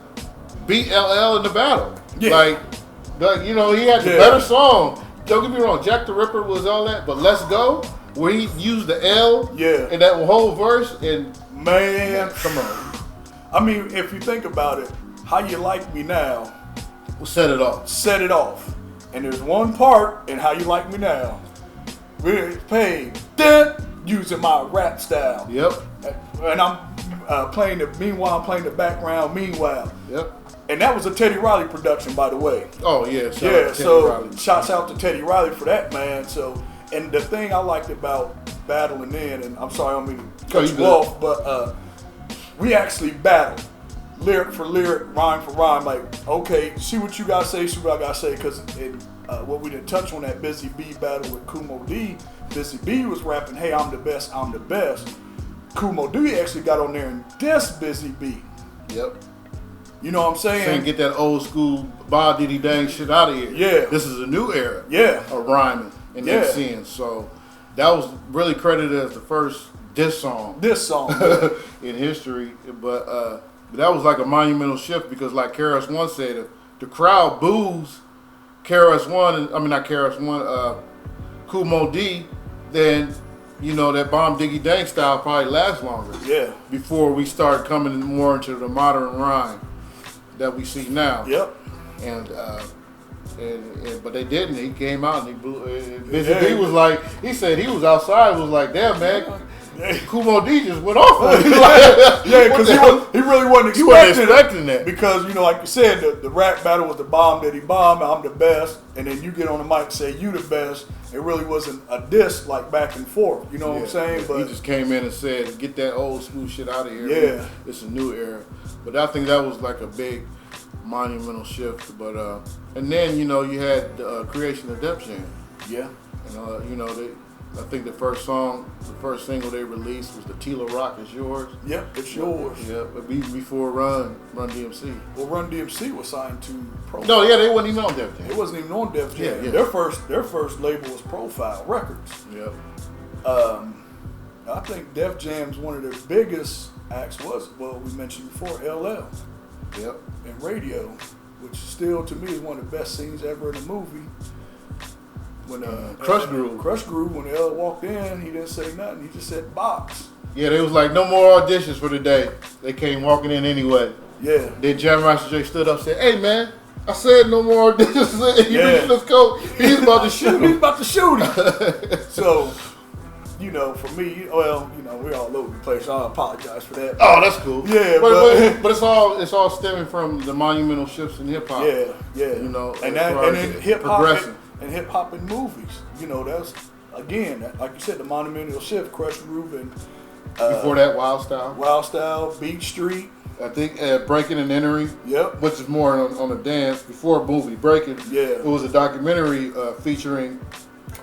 A: beat LL in the battle.
B: Yeah.
A: Like, you know, he had the better song. Don't get me wrong, Jack the Ripper was all that, but Let's Go, where he used the L in that whole verse, and
B: man,
A: come on.
B: I mean, if you think about it, How You Like Me Now,
A: We'll set it off.
B: Set it off. And there's one part in How You Like Me Now, we're paid using my rap style.
A: Yep.
B: And I'm playing the background meanwhile.
A: Yep.
B: And that was a Teddy Riley production, by the way.
A: Oh, yeah.
B: Shouts out to Teddy Riley for that, man. So, and the thing I liked about battling in, and I'm sorry I don't mean to cut you off, but we actually battled. Lyric for lyric, rhyme for rhyme. Like, okay, see what you guys say, see what I gotta say. Because what we didn't touch on that Busy Bee battle with Kumo D, Busy Bee was rapping, hey, I'm the best, I'm the best. Kumo D actually got on there and dissed Busy Bee.
A: Yep.
B: You know what I'm saying?
A: Saying get that old school bah diddy dang shit out of here.
B: Yeah.
A: This is a new era.
B: Yeah.
A: Of rhyming and MCing. So that was really credited as the first diss song. In history. But that was like a monumental shift because, like KRS-One said, if the crowd boos Kumo D, then you know that bomb diggy dang style probably lasts longer.
B: Yeah.
A: Before we start coming more into the modern rhyme that we see now.
B: Yep.
A: And but they didn't. He came out and he blew. Busy B was like, he said he was outside. Was like, damn man, Kumo D just went off on me.
B: Because he really wasn't expecting
A: that.
B: Because, you know, like you said, the rap battle was the bomb that he bombed, I'm the best, and then you get on the mic and say you the best. It really wasn't a diss like back and forth. You know what I'm saying? But
A: he just came in and said, get that old school shit out of here.
B: Yeah.
A: It's a new era. But I think that was like a big monumental shift. But and then, you know, you had the creation of Def Jam.
B: Yeah.
A: And you know, I think the first single they released was the Tila Rock Is Yours.
B: Yep, it's yours.
A: Yeah, but before Run DMC.
B: Well, Run DMC was signed to Profile.
A: No, yeah, they wasn't even on Def Jam.
B: It wasn't even on Def Jam.
A: Yeah.
B: Their first label was Profile Records.
A: Yep.
B: I think Def Jam's one of their biggest acts was, well, we mentioned before, LL.
A: Yep.
B: And Radio, which still to me is one of the best scenes ever in a movie. When
A: Crush Groove,
B: when L walked in, he didn't say nothing. He just said box.
A: Yeah, they was like, no more auditions for the day. They came walking in anyway.
B: Yeah.
A: Then Jam Master Jay stood up and said, hey man, I said no more auditions. He reached his coat. He's about to shoot him.
B: He's about to shoot him. So, you know, for me, well, you know, we're all over the place. I apologize for that.
A: Oh, that's cool.
B: Yeah,
A: but it's all stemming from the monumental shifts in hip hop.
B: Yeah.
A: You know,
B: and then hip hop
A: progressing.
B: And hip hop in movies. You know, that's again, like you said, the monumental shift. Crush Groove and
A: before that, Wild Style,
B: Beat Street.
A: I think Breaking and Entering.
B: Yep.
A: Which is more on the dance. Before movie Breaking.
B: Yeah.
A: It was a documentary featuring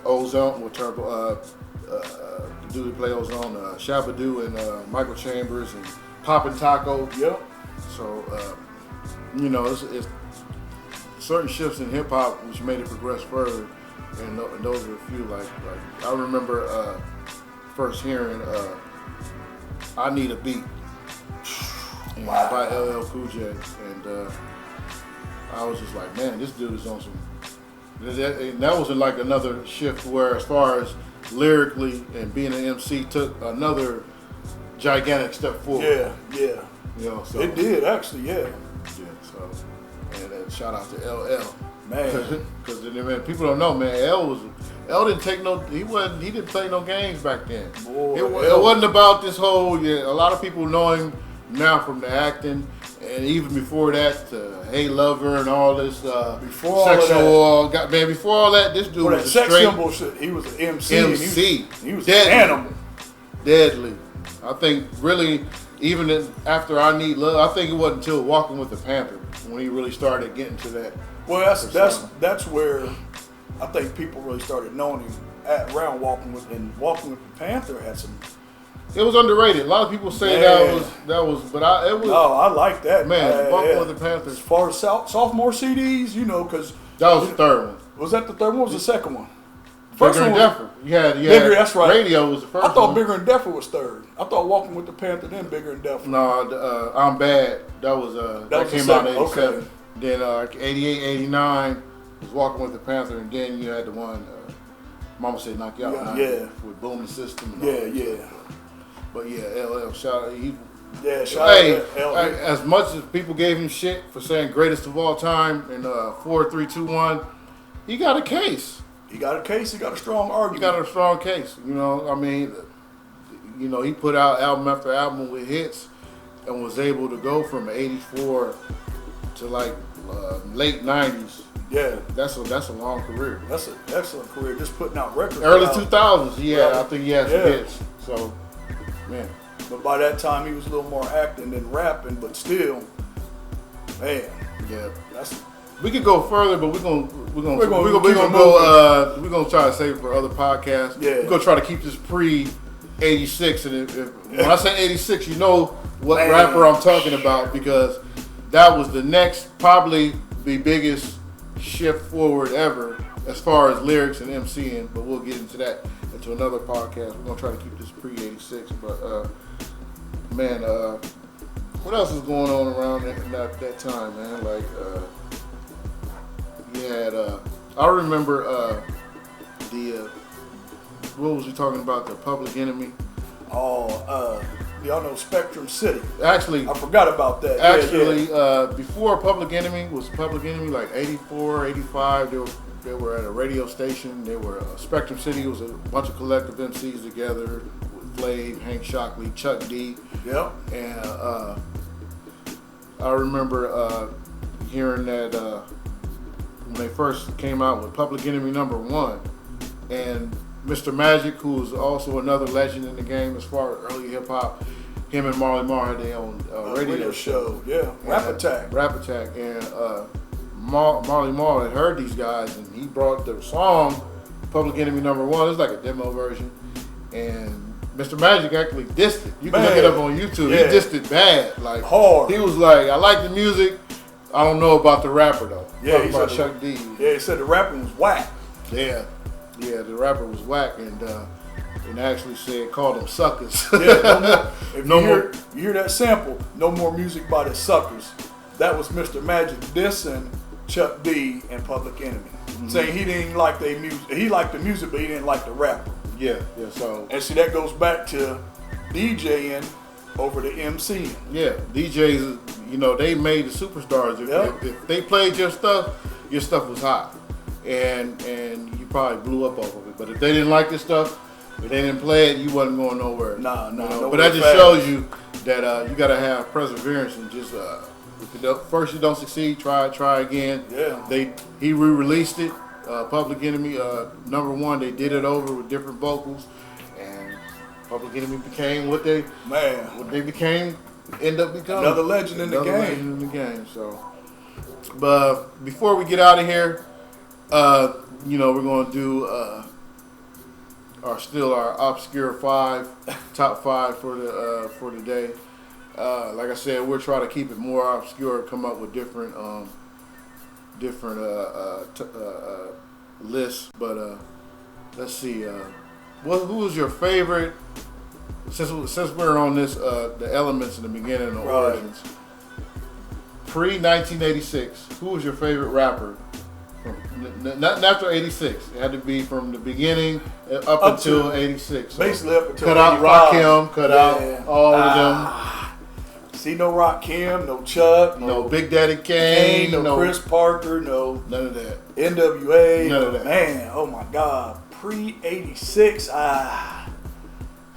A: Ozone with Turbo. The dude who played Ozone, Shabba-Doo and Michael Chambers and Poppin' Taco.
B: Yep.
A: So you know, it's certain shifts in hip hop which made it progress further, and those are a few. Like I remember first hearing "I Need a Beat" by LL Cool J, and I was just like, man, this dude is on some. And that was like another shift where, as far as lyrically and being an MC, took another gigantic step forward.
B: Yeah.
A: You know, so
B: It did actually, yeah.
A: Yeah, so and shout out to LL,
B: Man.
A: because people don't know, man. L didn't take no. He didn't play no games back then.
B: Boy,
A: It wasn't about this whole. Yeah, a lot of people know him now from the acting, and even before that, Hey Lover and all this
B: Before all
A: sexual. Before all that, this dude was a
B: sex
A: straight
B: symbol shit. He was an MC.
A: MC.
B: He was
A: Deadly.
B: an animal.
A: Deadly. I think really, even after I Need Love, I think it wasn't until Walking with the Panther when he really started getting to that.
B: Well, that's where I think people really started knowing him around Walking with the Panther had some.
A: It was underrated. A lot of people say
B: Man.
A: that was, but it was.
B: No, I like that.
A: Man, Walking with the Panther.
B: As far as sophomore CDs, you know, because
A: That was the third one.
B: Was that the third one? What was the second one?
A: Bigger and Deffer. Yeah,
B: Bigger. That's right.
A: Radio was the first.
B: I thought
A: one.
B: Bigger and Deffer was third. I thought Walking with the Panther, then Bigger and Deffer.
A: No, I'm Bad. That was that came out in '87.
B: Okay.
A: Then 88, 89 was Walking with the Panther, and then you had the one Mama Said Knock You Out.
B: Yeah.
A: With Booming System. And
B: Yeah.
A: But yeah, LL, shout out.
B: Shout out to LL.
A: As much as people gave him shit for saying greatest of all time in 4, 3, 2, 1, he got a case.
B: He got a case. He got a strong argument.
A: He got a strong case. You know, I mean, he put out album after album with hits and was able to go from '84 to like late '90s.
B: Yeah,
A: That's a long career.
B: that's an excellent career. Just putting out records.
A: Early 2000s, I think he had some
B: Yeah.
A: hits. So, man.
B: But by that time, he was a little more acting than rapping. But still, man,
A: Yeah.
B: that's.
A: We could go further, but we're gonna try to save it for other podcasts.
B: Yeah.
A: We're gonna try to keep this pre '86, and when I say '86, you know what
B: Man.
A: rapper I'm talking about, because that was the next, probably the biggest shift forward ever as far as lyrics and MCing. But we'll get into that into another podcast. We're gonna try to keep this pre '86, but man, what else is going on around that time, man? Like. You had, I remember what was he talking about? The Public Enemy.
B: Oh, y'all know Spectrum City.
A: Actually,
B: I forgot about that.
A: Actually, before Public Enemy was Public Enemy, like 84, 85, they were at a radio station. They were Spectrum City. It was a bunch of collective MCs together with Flav, Hank Shockley, Chuck D.
B: Yep.
A: And I remember hearing that. When they first came out with Public Enemy #1, and Mr. Magic, who was also another legend in the game as far as early hip hop, him and Marley Marl had their own radio show.
B: Yeah, Rap Attack.
A: And Marley Marl had heard these guys, and he brought the song Public Enemy #1. It's like a demo version, and Mr. Magic actually dissed it. You can look it up on YouTube.
B: Yeah.
A: He dissed it bad, like
B: hard.
A: He was like, "I like the music. I don't know about the rapper though."
B: Yeah, he
A: about
B: said
A: Chuck D.
B: Yeah, he said the rapping was whack.
A: Yeah, the rapper was whack, and actually called them suckers.
B: Yeah, you hear that sample, no more music by the suckers. That was Mr. Magic dissing Chuck D and Public Enemy, saying he didn't like their music. He liked the music, but he didn't like the rapper.
A: Yeah. So
B: and see, that goes back to DJing over the MCing.
A: Yeah, DJs, they made the superstars. If they played your stuff was hot, and you probably blew up off of it. But if they didn't like this stuff, if they didn't play it, you wasn't going nowhere.
B: Nah.
A: But that just shows you that you got to have perseverance and just first you don't succeed, try again.
B: Yeah.
A: He re-released it, Public Enemy #1. They did it over with different vocals, and Public Enemy became what they became. End up becoming
B: another legend in the
A: game. So, but before we get out of here, we're gonna do our obscure top five for the day. Like I said, we're trying to keep it more obscure, come up with different lists. But let's see, who was your favorite? Since we're on this, the elements in the beginning, the origins. pre-1986, who was your favorite rapper? Not after 86. It had to be from the beginning up until 86. So
B: basically up until
A: cut out
B: 85.
A: Rakim, cut out all of them.
B: See, no Rakim, no Chuck,
A: no Big Daddy Kane,
B: no Chris Parker, no
A: none of that.
B: NWA,
A: none of that.
B: Man, oh my God, pre-86.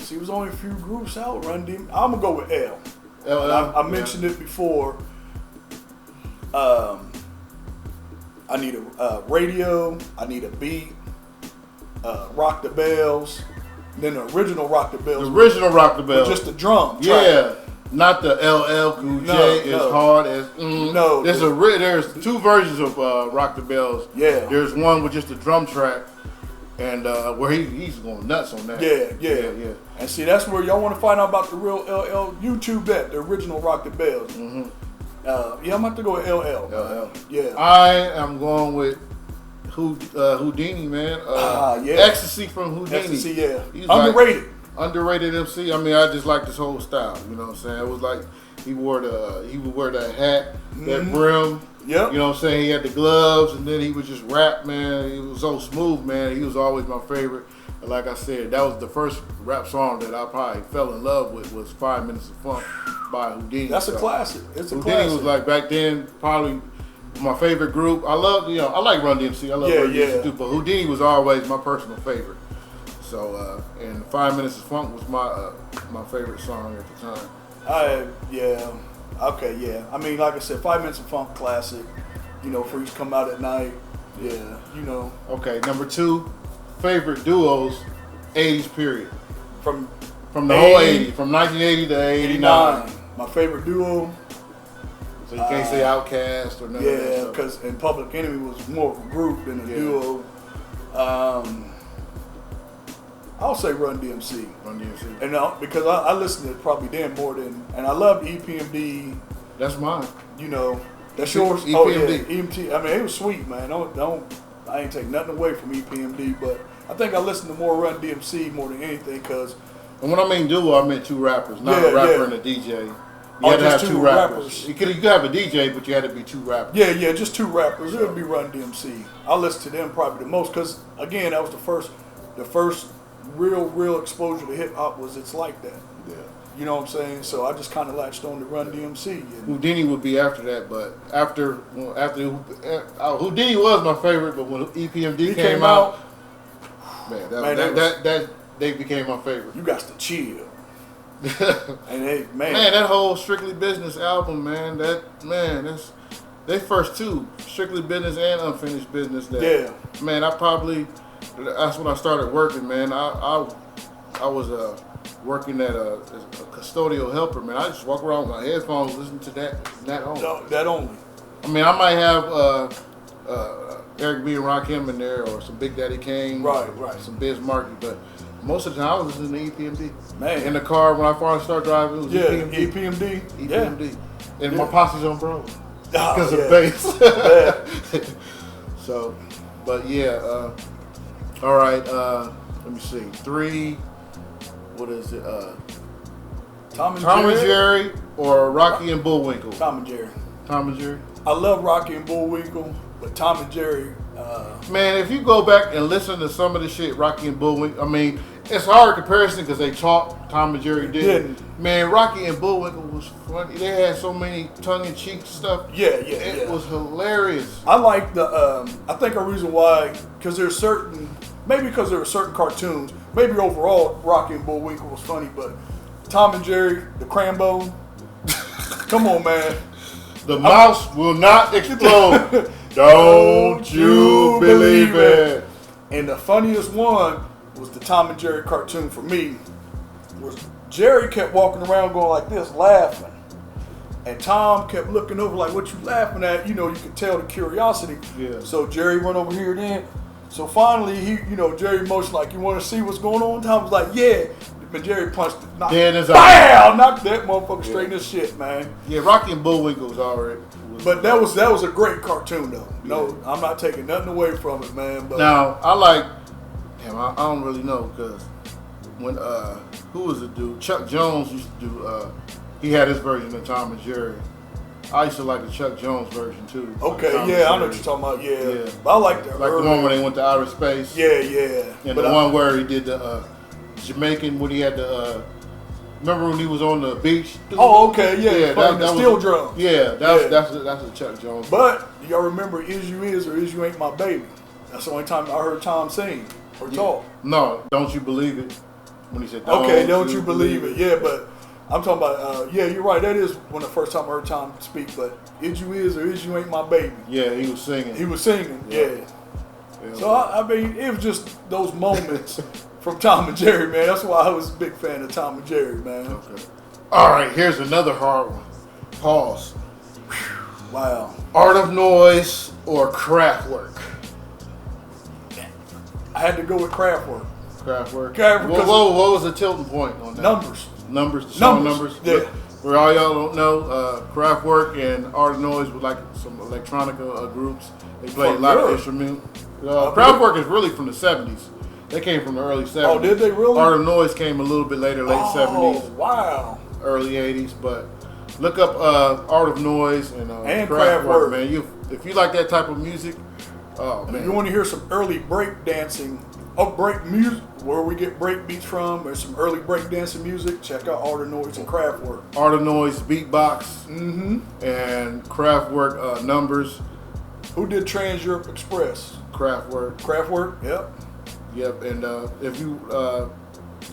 B: See, it was only a few groups out. Run DMC. I'm gonna go with L. I mentioned it before. I need a radio. I need a beat. Rock the Bells. Then the original Rock the Bells.
A: The original Rock the Bells.
B: Just the drum.
A: Yeah. Not the LL Cool J as hard as
B: no.
A: There's two versions of Rock the Bells.
B: Yeah.
A: There's one with just the drum track, and where he's going nuts on that.
B: Yeah. And see, that's where y'all want to find out about the real LL. YouTube that the original Rock the Bells.
A: Mm-hmm.
B: I'm gonna have to go with LL.
A: LL.
B: Yeah.
A: I am going with Houdini, man. Ecstasy from Houdini.
B: Ecstasy, yeah.
A: He's
B: Underrated.
A: Underrated MC. I mean, I just like this whole style. You know what I'm saying? It was like he would wear that hat, that brim.
B: Yep.
A: You know what I'm saying? He had the gloves, and then he would just rap, man. He was so smooth, man. He was always my favorite. And like I said, that was the first rap song that I probably fell in love with was 5 Minutes of Funk by Houdini.
B: That's a classic. It's a
A: Houdini
B: classic.
A: was like back then probably my favorite group. I like Run DMC. I love Run DMC too, but Houdini was always my personal favorite. So and 5 Minutes of Funk was my favorite song at the time.
B: I mean, like I said, 5 Minutes of Funk classic. You know, Freaks Come Out at Night. Yeah, you know.
A: Okay, number 2, favorite duos, 80s period.
B: From
A: the whole 80s, from 1980 to 89.
B: My favorite duo.
A: So you can't say Outkast or nothing.
B: Yeah, because Public Enemy was more of a group than a duo. I'll say Run DMC.
A: Run DMC.
B: And because I listened to it probably then more than, and I loved EPMD.
A: That's mine.
B: You know, that's yours.
A: EPMD.
B: Oh yeah, EMT. I mean, it was sweet, man. I ain't take nothing away from EPMD, but I think I listened to more Run DMC more than anything because.
A: And when I mean duo, I meant two rappers, not a rapper and a DJ. You had to have two rappers. You could have a DJ, but you had to be two rappers.
B: Yeah, just two rappers. It would be Run DMC. I listen to them probably the most because, again, that was the first real exposure to hip hop was It's Like That.
A: Yeah.
B: You know what I'm saying? So I just kind of latched on to Run DMC.
A: Houdini would be after that, but after Houdini was my favorite, but when EPMD came out, man, that they became my favorite.
B: You got to chill. And man,
A: that whole Strictly Business album, that's they first two, Strictly Business and Unfinished Business. Man, that's when I started working, man. I was working at a custodial helper, man. I just walk around with my headphones, listen to that only.
B: No, that only.
A: I mean, I might have Eric B and Rakim in there, or some Big Daddy Kane,
B: right,
A: some Biz Markie, but most of the time I was listening to EPMD.
B: Man,
A: in the car when I first started driving, it was
B: EPMD.
A: Yeah. And my posse's on bro because of bass. So, but yeah. All right. Let me see. 3. What is it?
B: Tom and
A: Jerry or Rocky and Bullwinkle?
B: Tom and Jerry.
A: Tom and Jerry.
B: I love Rocky and Bullwinkle, but Tom and Jerry.
A: Man, if you go back and listen to some of the shit Rocky and Bullwinkle, I mean, it's hard comparison because they talk. Tom and Jerry didn't. Man, Rocky and Bullwinkle was funny. They had so many tongue-in-cheek stuff. It was hilarious.
B: I like the. I think a reason why, because there were certain cartoons. Maybe overall, Rocky and Bullwinkle was funny, but Tom and Jerry, the Crambo. Come on, man.
A: The mouse will not explode. Don't you believe it?
B: And the funniest one was the Tom and Jerry cartoon for me. Was Jerry kept walking around going like this, laughing. And Tom kept looking over like, what you laughing at? You know, you could tell the curiosity.
A: Yeah.
B: So Jerry went over here then. So finally, Jerry motioned like, you want to see what's going on? Tom was like, yeah. But Jerry punched it. Knocked that motherfucker straight in his shit, man.
A: Yeah, Rocky and Bullwinkle was already.
B: But that was a great cartoon, though. No, I'm not taking nothing away from it, man. But
A: now, I don't really know, because when, who was the dude? Chuck Jones used to do, he had his version of Tom and Jerry. I used to like the Chuck Jones version too.
B: Okay,
A: Like
B: yeah, I know what you're talking about. Yeah,
A: Yeah.
B: but I like the
A: Like the one where they went to outer space.
B: Yeah, yeah.
A: And
B: but
A: the one where he did the Jamaican when he had the. Remember when he was on the beach?
B: Oh, okay, yeah.
A: that
B: the steel drum.
A: Yeah, that's a Chuck Jones.
B: But do y'all remember "Is You Is" or "Is You Ain't My Baby"? That's the only time I heard Tom sing or talk.
A: No, Don't You Believe It? When he said,
B: Don't you believe it? Yeah, but I'm talking about. Yeah, you're right. That is when the first time I heard Tom speak. But "Is You Is" or "Is You Ain't My Baby"?
A: Yeah, he was singing.
B: He was singing. Yeah. So I mean, it was just those moments from Tom and Jerry, man. That's why I was a big fan of Tom and Jerry, man.
A: Okay. All right, here's another hard one. Pause.
B: Wow.
A: Art of Noise or Kraftwerk?
B: I had to go with Kraftwerk.
A: Kraftwerk.
B: Kraftwerk.
A: What was the tilting point on that?
B: Numbers.
A: The song numbers.
B: Yeah.
A: For all y'all don't know, Kraftwerk and Art of Noise were like some electronica groups. They played a lot of instrument. Kraftwerk is really from the 70s. They came from the early 70s.
B: Oh, did they really?
A: Art of Noise came a little bit later, late 70s.
B: Oh, wow.
A: Early 80s. But look up Art of Noise and
B: Kraftwerk.
A: Man. If you like that type of music, oh, man.
B: If you want to hear some early break dancing, break music, where we get break beats from, or some early break dancing music, check out Art of Noise and Kraftwerk.
A: Art of Noise, beatbox,
B: Mm-hmm.
A: and Kraftwerk, numbers.
B: Who did Trans Europe Express?
A: Kraftwerk.
B: Kraftwerk, yep.
A: Yep, and if you,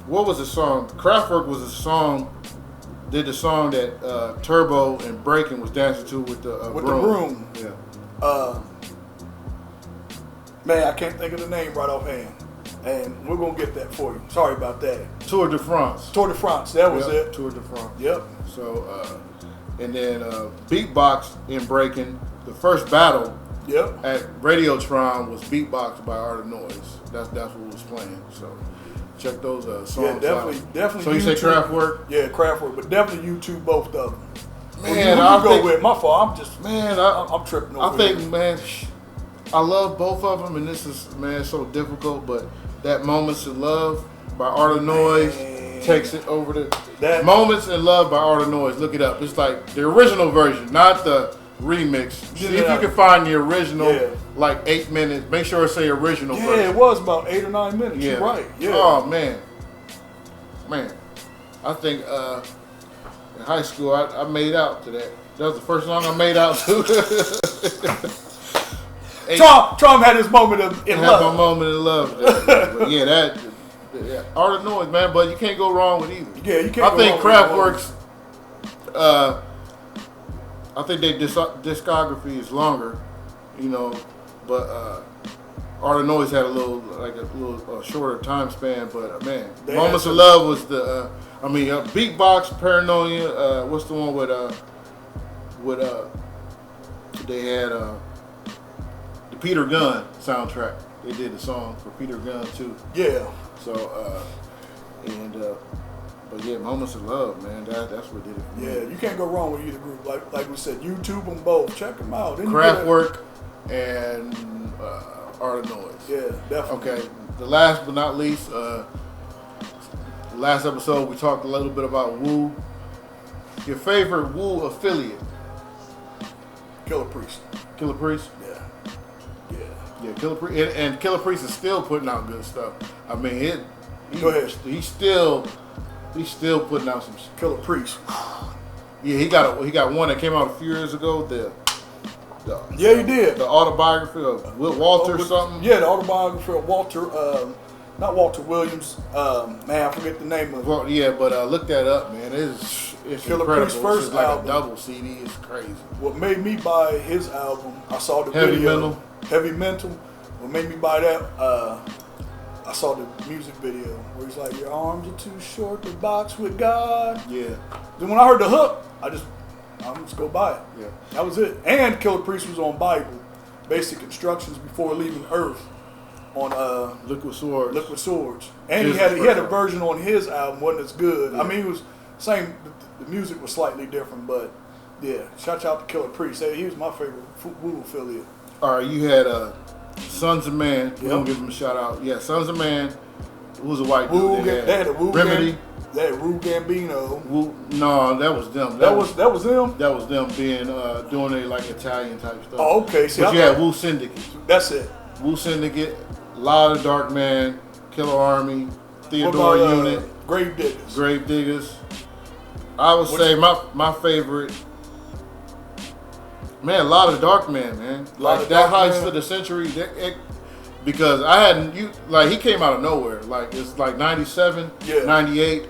A: what was the song? Kraftwerk was a song, did the song that Turbo and Breaking was dancing to with the broom.
B: Yeah. Man, I can't think of the name right offhand. And we're going to get that for you. Sorry about that.
A: Tour de France.
B: Tour de France, that was it.
A: Tour de France.
B: Yep.
A: So, and then beatbox in Breaking, the first battle at Radiotron was beatboxed by Art of Noise. That's what was playing. So check those songs out.
B: Definitely.
A: So you say Kraftwerk?
B: Yeah, Kraftwerk, but definitely YouTube both of them.
A: Man,
B: I'll go with my fault. I'm tripping over
A: I think, man, I love both of them, and this is, man, so difficult, but that Moments in Love by Art of Noise takes it over the Moments in Love by Art of Noise. Look it up. It's like the original version, not the remix. See if you can find the original, like 8 minutes. Make sure it say original version.
B: Yeah, it was about 8 or 9 minutes. Yeah. You're right. Yeah.
A: Oh, man. I think in high school I made out to that. That was the first song I made out to.
B: Tom had his moment in love.
A: Had my moment in love. But yeah, Art of Noise, man. But you can't go wrong with either.
B: Yeah, you can't.
A: I think Kraftwerk's. I think their discography is longer, but Art of Noise had a little shorter time span. But man, Moments of Love was the. Beatbox, Paranoia. What's the one with they had the Peter Gunn soundtrack. They did a song for Peter Gunn too.
B: Yeah.
A: So but yeah, Moments of Love, man. That's what did it for me.
B: Yeah, you can't go wrong with either group. Like we said, YouTube them both. Check them out.
A: Kraftwerk and Art of Noise.
B: Yeah, definitely.
A: Okay. The last but not least, the last episode we talked a little bit about Awwll. Your favorite Awwll affiliate?
B: Killer Priest.
A: Killer Priest? Yeah, Killer Priest, and Killer Priest is still putting out good stuff. I mean,
B: go ahead.
A: He's still putting out some
B: Killer Priest.
A: Yeah, he got one that came out a few years ago.
B: He did.
A: The autobiography of Walter something.
B: Yeah, the autobiography of Walter. Not Walter Williams. Man, I forget the name of it.
A: Well, yeah, but look that up, man. It's
B: Killer
A: incredible.
B: Priest's first
A: it's like
B: album.
A: A double CD. It's crazy.
B: What made me buy his album? I saw the
A: Heavy
B: video.
A: Mental.
B: Heavy Mental. What made me buy that? I saw the music video where he's like, "Your arms are too short to box with God."
A: Yeah.
B: Then when I heard the hook, I'm just go buy it.
A: Yeah.
B: That was it. And Killer Priest was on Bible, Basic Instructions Before Leaving Earth, on
A: Liquid Swords.
B: And he had a version on his album, wasn't as good.
A: Yeah.
B: I mean, it was same. The music was slightly different, but yeah. Shout out to Killer Priest. He was my favorite Awwll affiliate.
A: All right, you had Sons of Man. We're gonna give him a shout out. Yeah, Sons of Man. It was a white dude.
B: They had a Awwll
A: Remedy.
B: Gang. That Wu Gambino.
A: No, that was them.
B: That was them.
A: That was them being doing a like Italian type stuff.
B: Oh, okay. See,
A: but you had Wu Syndicate.
B: That's it.
A: Wu Syndicate, Lot of Dark Man, Killer Army, Theodore Unit,
B: Grave Diggers.
A: I would say my favorite. Man, a lot of Dark Man. Like that Heist of the Century. Because I hadn't he came out of nowhere. Like it's like 97, 98.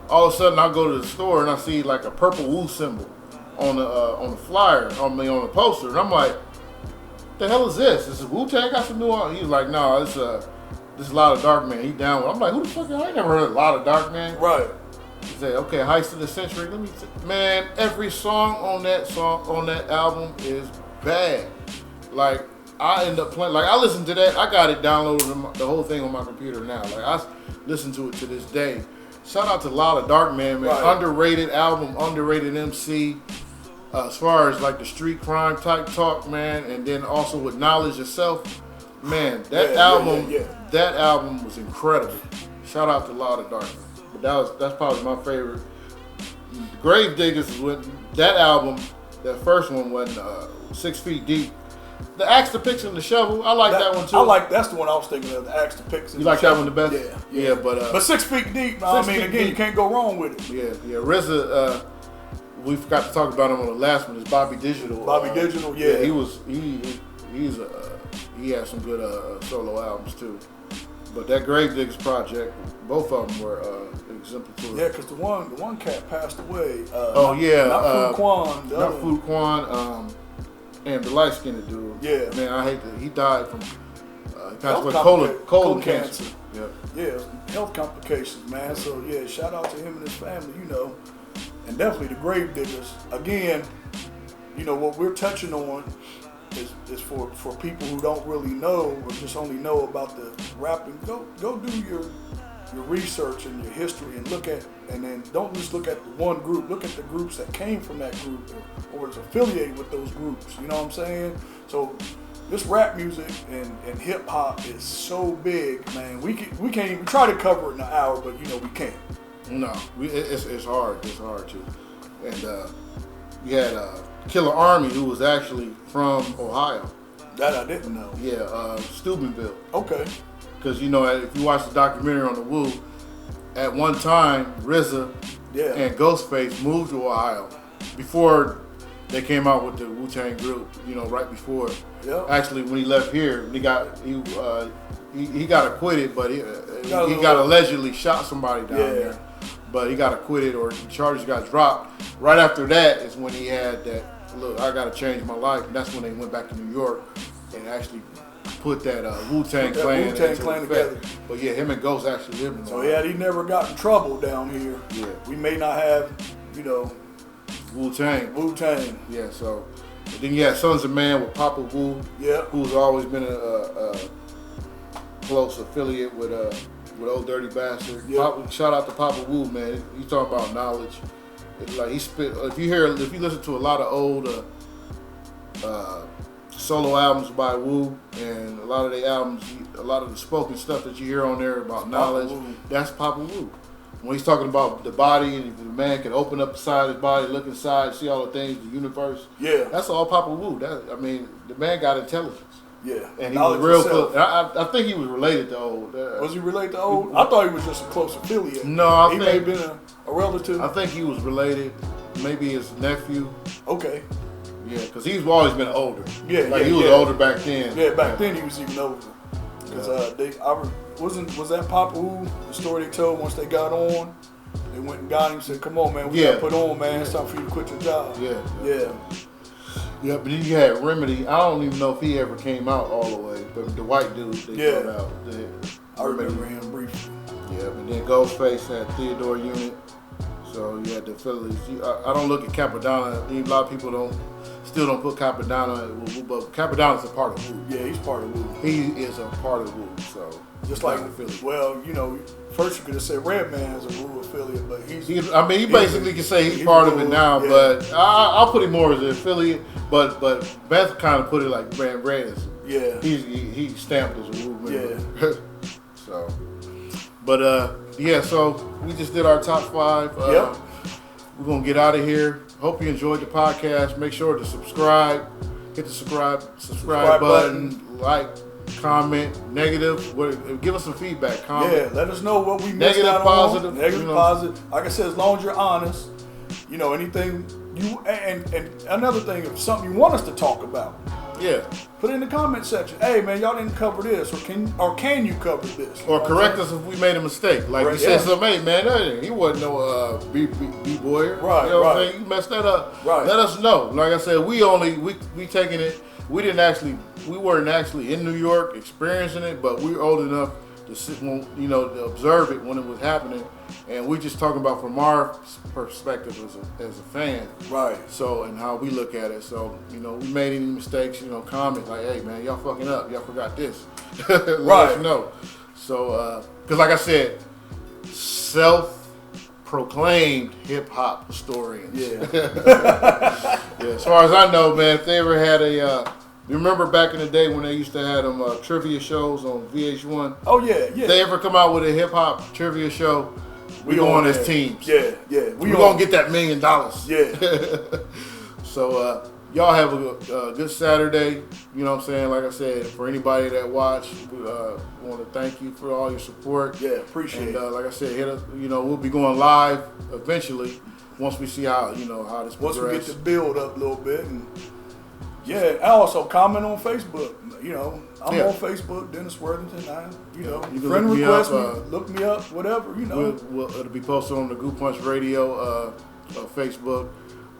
A: All of a sudden I go to the store and I see like a purple Wu symbol on the flyer, on the poster, and I'm like, the hell is this? Is it Wu-Tang got some new on? He was like, no, this is a lot of Dark Man. He down with. I'm like, who the fuck? I ain't never heard of a lot of Dark Man.
B: Right.
A: He said, okay, Heist of the Century. Let me see. Man, every song on that album is bad. Like I end up playing. Like I listened to that. I got it downloaded the whole thing on my computer now. Like I listen to it to this day. Shout out to a lot of Dark Man. Right. Underrated album, underrated MC. As far as like the street crime type talk, man, and then also with Knowledge itself, man, that album was incredible. Shout out to a lot of Dark Man. But that's probably my favorite. Grave Diggers is when that album, that first one when 6 Feet Deep. The Axe, the Picks, and the Shovel. I like that one too.
B: That's the one I was thinking of. The Axe, the Picks, and
A: you like that one the best?
B: Yeah.
A: But
B: 6 Feet Deep. I mean, again, you can't go wrong with it.
A: Yeah. RZA. We forgot to talk about him on the last one. Is Bobby Digital.
B: Bobby Digital. Yeah.
A: He had some good solo albums too. But that Grave Diggers project, both of them were exemplary.
B: Yeah, because the one cat passed away.
A: Not
B: Food
A: Quan. And the light skinned dude.
B: Yeah.
A: Man, I hate that he died from he passed away colon cancer.
B: Yeah, health complications, man. So yeah, shout out to him and his family, and definitely the Grave Diggers. Again, what we're touching on is for people who don't really know or just only know about the rapping. Go do your research and your history and then don't just look at the one group. Look at the groups that came from that group or is affiliated with those groups. You know what I'm saying? So this rap music and hip hop is so big, man. We can't even try to cover it in an hour, but we can't.
A: No, it's hard. It's hard to. And we had Killer Army, who was actually from Ohio.
B: That I didn't know.
A: Yeah, Steubenville.
B: Okay.
A: Because if you watch the documentary on the Wu, at one time RZA and Ghostface moved to Ohio before they came out with the Wu-Tang group. Right before.
B: Yeah.
A: Actually, when he left here, he got acquitted, but he got allegedly shot somebody down there. But he got acquitted or charges got dropped. Right after that is when he had that look. I got to change my life, and that's when they went back to New York and actually put that Wu-Tang clan together. But yeah, him and Ghost actually lived in
B: So he never got in trouble down here.
A: Yeah.
B: We may not have,
A: Wu-Tang. Yeah, so then you had Sons of Man with Papa Wu.
B: Yeah.
A: Who's always been a close affiliate with Old Dirty Bastard.
B: Yep.
A: Shout out to Papa Wu, man. He's talking about knowledge. It's like he spit. If you listen to a lot of old solo albums by Wu and a lot of the albums, a lot of the spoken stuff that you hear on there about knowledge, that's Papa Wu. When he's talking about the body and if the man can open up the side of his body, look inside, see all the things, the universe.
B: Yeah.
A: That's all Papa Wu. The man got intelligence.
B: Yeah.
A: And he was real close. I think he was related to Old.
B: Was he related to Old? I thought he was just a close affiliate.
A: No,
B: he may have been a relative.
A: I think he was related. Maybe his nephew.
B: Okay.
A: Yeah, because he's always been older.
B: Yeah,
A: he was older back then.
B: Yeah, back then he was even older. Because was that Papa Wu, the story they told once they got on? They went and got him and said, come on, man, we got to put on, man. It's time for you to quit your job.
A: Yeah, but then you had Remedy. I don't even know if he ever came out all the way, but the white dude they brought out.
B: I remember him briefly.
A: Yeah, but then Ghostface had Theodore Unit. So you had the Phillies. I don't look at Capadonna. A lot of people still don't put Capadonna, but Capadonna's a part of Wu.
B: Yeah, he's part of Wu.
A: He is a part of Wu. So
B: just like the Phillies. Well, first you could have said Redman is a Wu affiliate, but he
A: basically can say he's part of it now. Yeah. But I'll put him more as an affiliate. But Beth kind of put it like Red is.
B: Yeah.
A: He stamped as a Wu member.
B: Yeah.
A: So. But yeah, so we just did our top 5.
B: Yep.
A: We're gonna get out of here. Hope you enjoyed the podcast. Make sure to subscribe. Hit the subscribe button. Like, comment, negative. Give us some feedback. Comment.
B: Yeah, let us know what we missed
A: Negative,
B: out
A: positive,
B: on. Negative,
A: you know.
B: positive. Like I said, as long as you're honest, anything you and another thing, if something you want us to talk about,
A: Yeah.
B: put it in the comment section. Hey man, y'all didn't cover this, or can you cover this?
A: Or correct us if we made a mistake. Like
B: Right,
A: you said,
B: yeah.
A: something, hey man, he wasn't no B-boyer.
B: Right,
A: You know what I'm
B: right.
A: saying? You messed that up.
B: Right.
A: Let us know. Like I said, we taking it. We weren't actually in New York experiencing it, but we were old enough to sit, to observe it when it was happening, and we just talking about from our perspective as a fan.
B: Right.
A: So, and how we look at it. So, we made any mistakes, comment like, hey man, y'all fucking up. Y'all forgot this. Let
B: Right.
A: us know. So, because like I said, self-proclaimed hip-hop historians.
B: Yeah.
A: Yeah, as far as I know, man, if they ever had you remember back in the day when they used to have them trivia shows on VH1?
B: Oh yeah, yeah.
A: If they ever come out with a hip-hop trivia show, we go on as teams.
B: Yeah, yeah.
A: We're going to get that $1 million.
B: Yeah.
A: So, y'all have a good Saturday. You know what I'm saying? Like I said, for anybody that watched, we want to thank you for all your support.
B: Yeah, appreciate it.
A: Like I said, hit us. We'll be going live eventually once we see how how this
B: Once we get
A: progresses.
B: the build up a little bit, and and also comment on Facebook. I'm
A: Yeah.
B: on Facebook, Dennis Worthington.
A: You can
B: Friend
A: look me
B: request
A: up,
B: me, look me up, whatever.
A: It'll be posted on the Goo Punch Radio Facebook.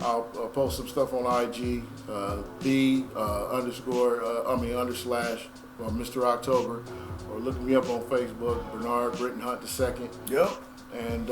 A: I'll post some stuff on IG, Mr. October, or look me up on Facebook, Bernard Britton Hunt II.
B: Yep.
A: And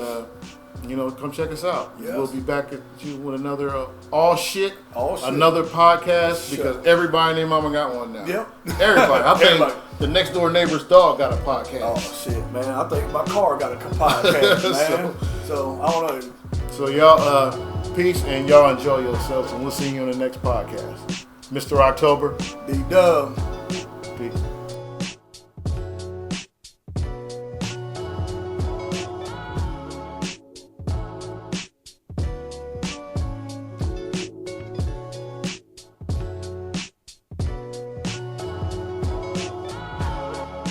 A: come check us out.
B: Yes.
A: We'll be back at you with another All Shit,
B: All Shit.
A: another podcast,
B: Shut
A: because
B: up.
A: everybody and their mama got one now.
B: Yep.
A: Everybody. I think
B: Everybody.
A: the next door neighbor's dog got a podcast.
B: Oh shit, man! I think my car got a podcast, man. So I don't know.
A: So y'all, peace, and y'all enjoy yourselves, and we'll see you on the next podcast. Mr. October.
B: D-Dub.
A: Peace.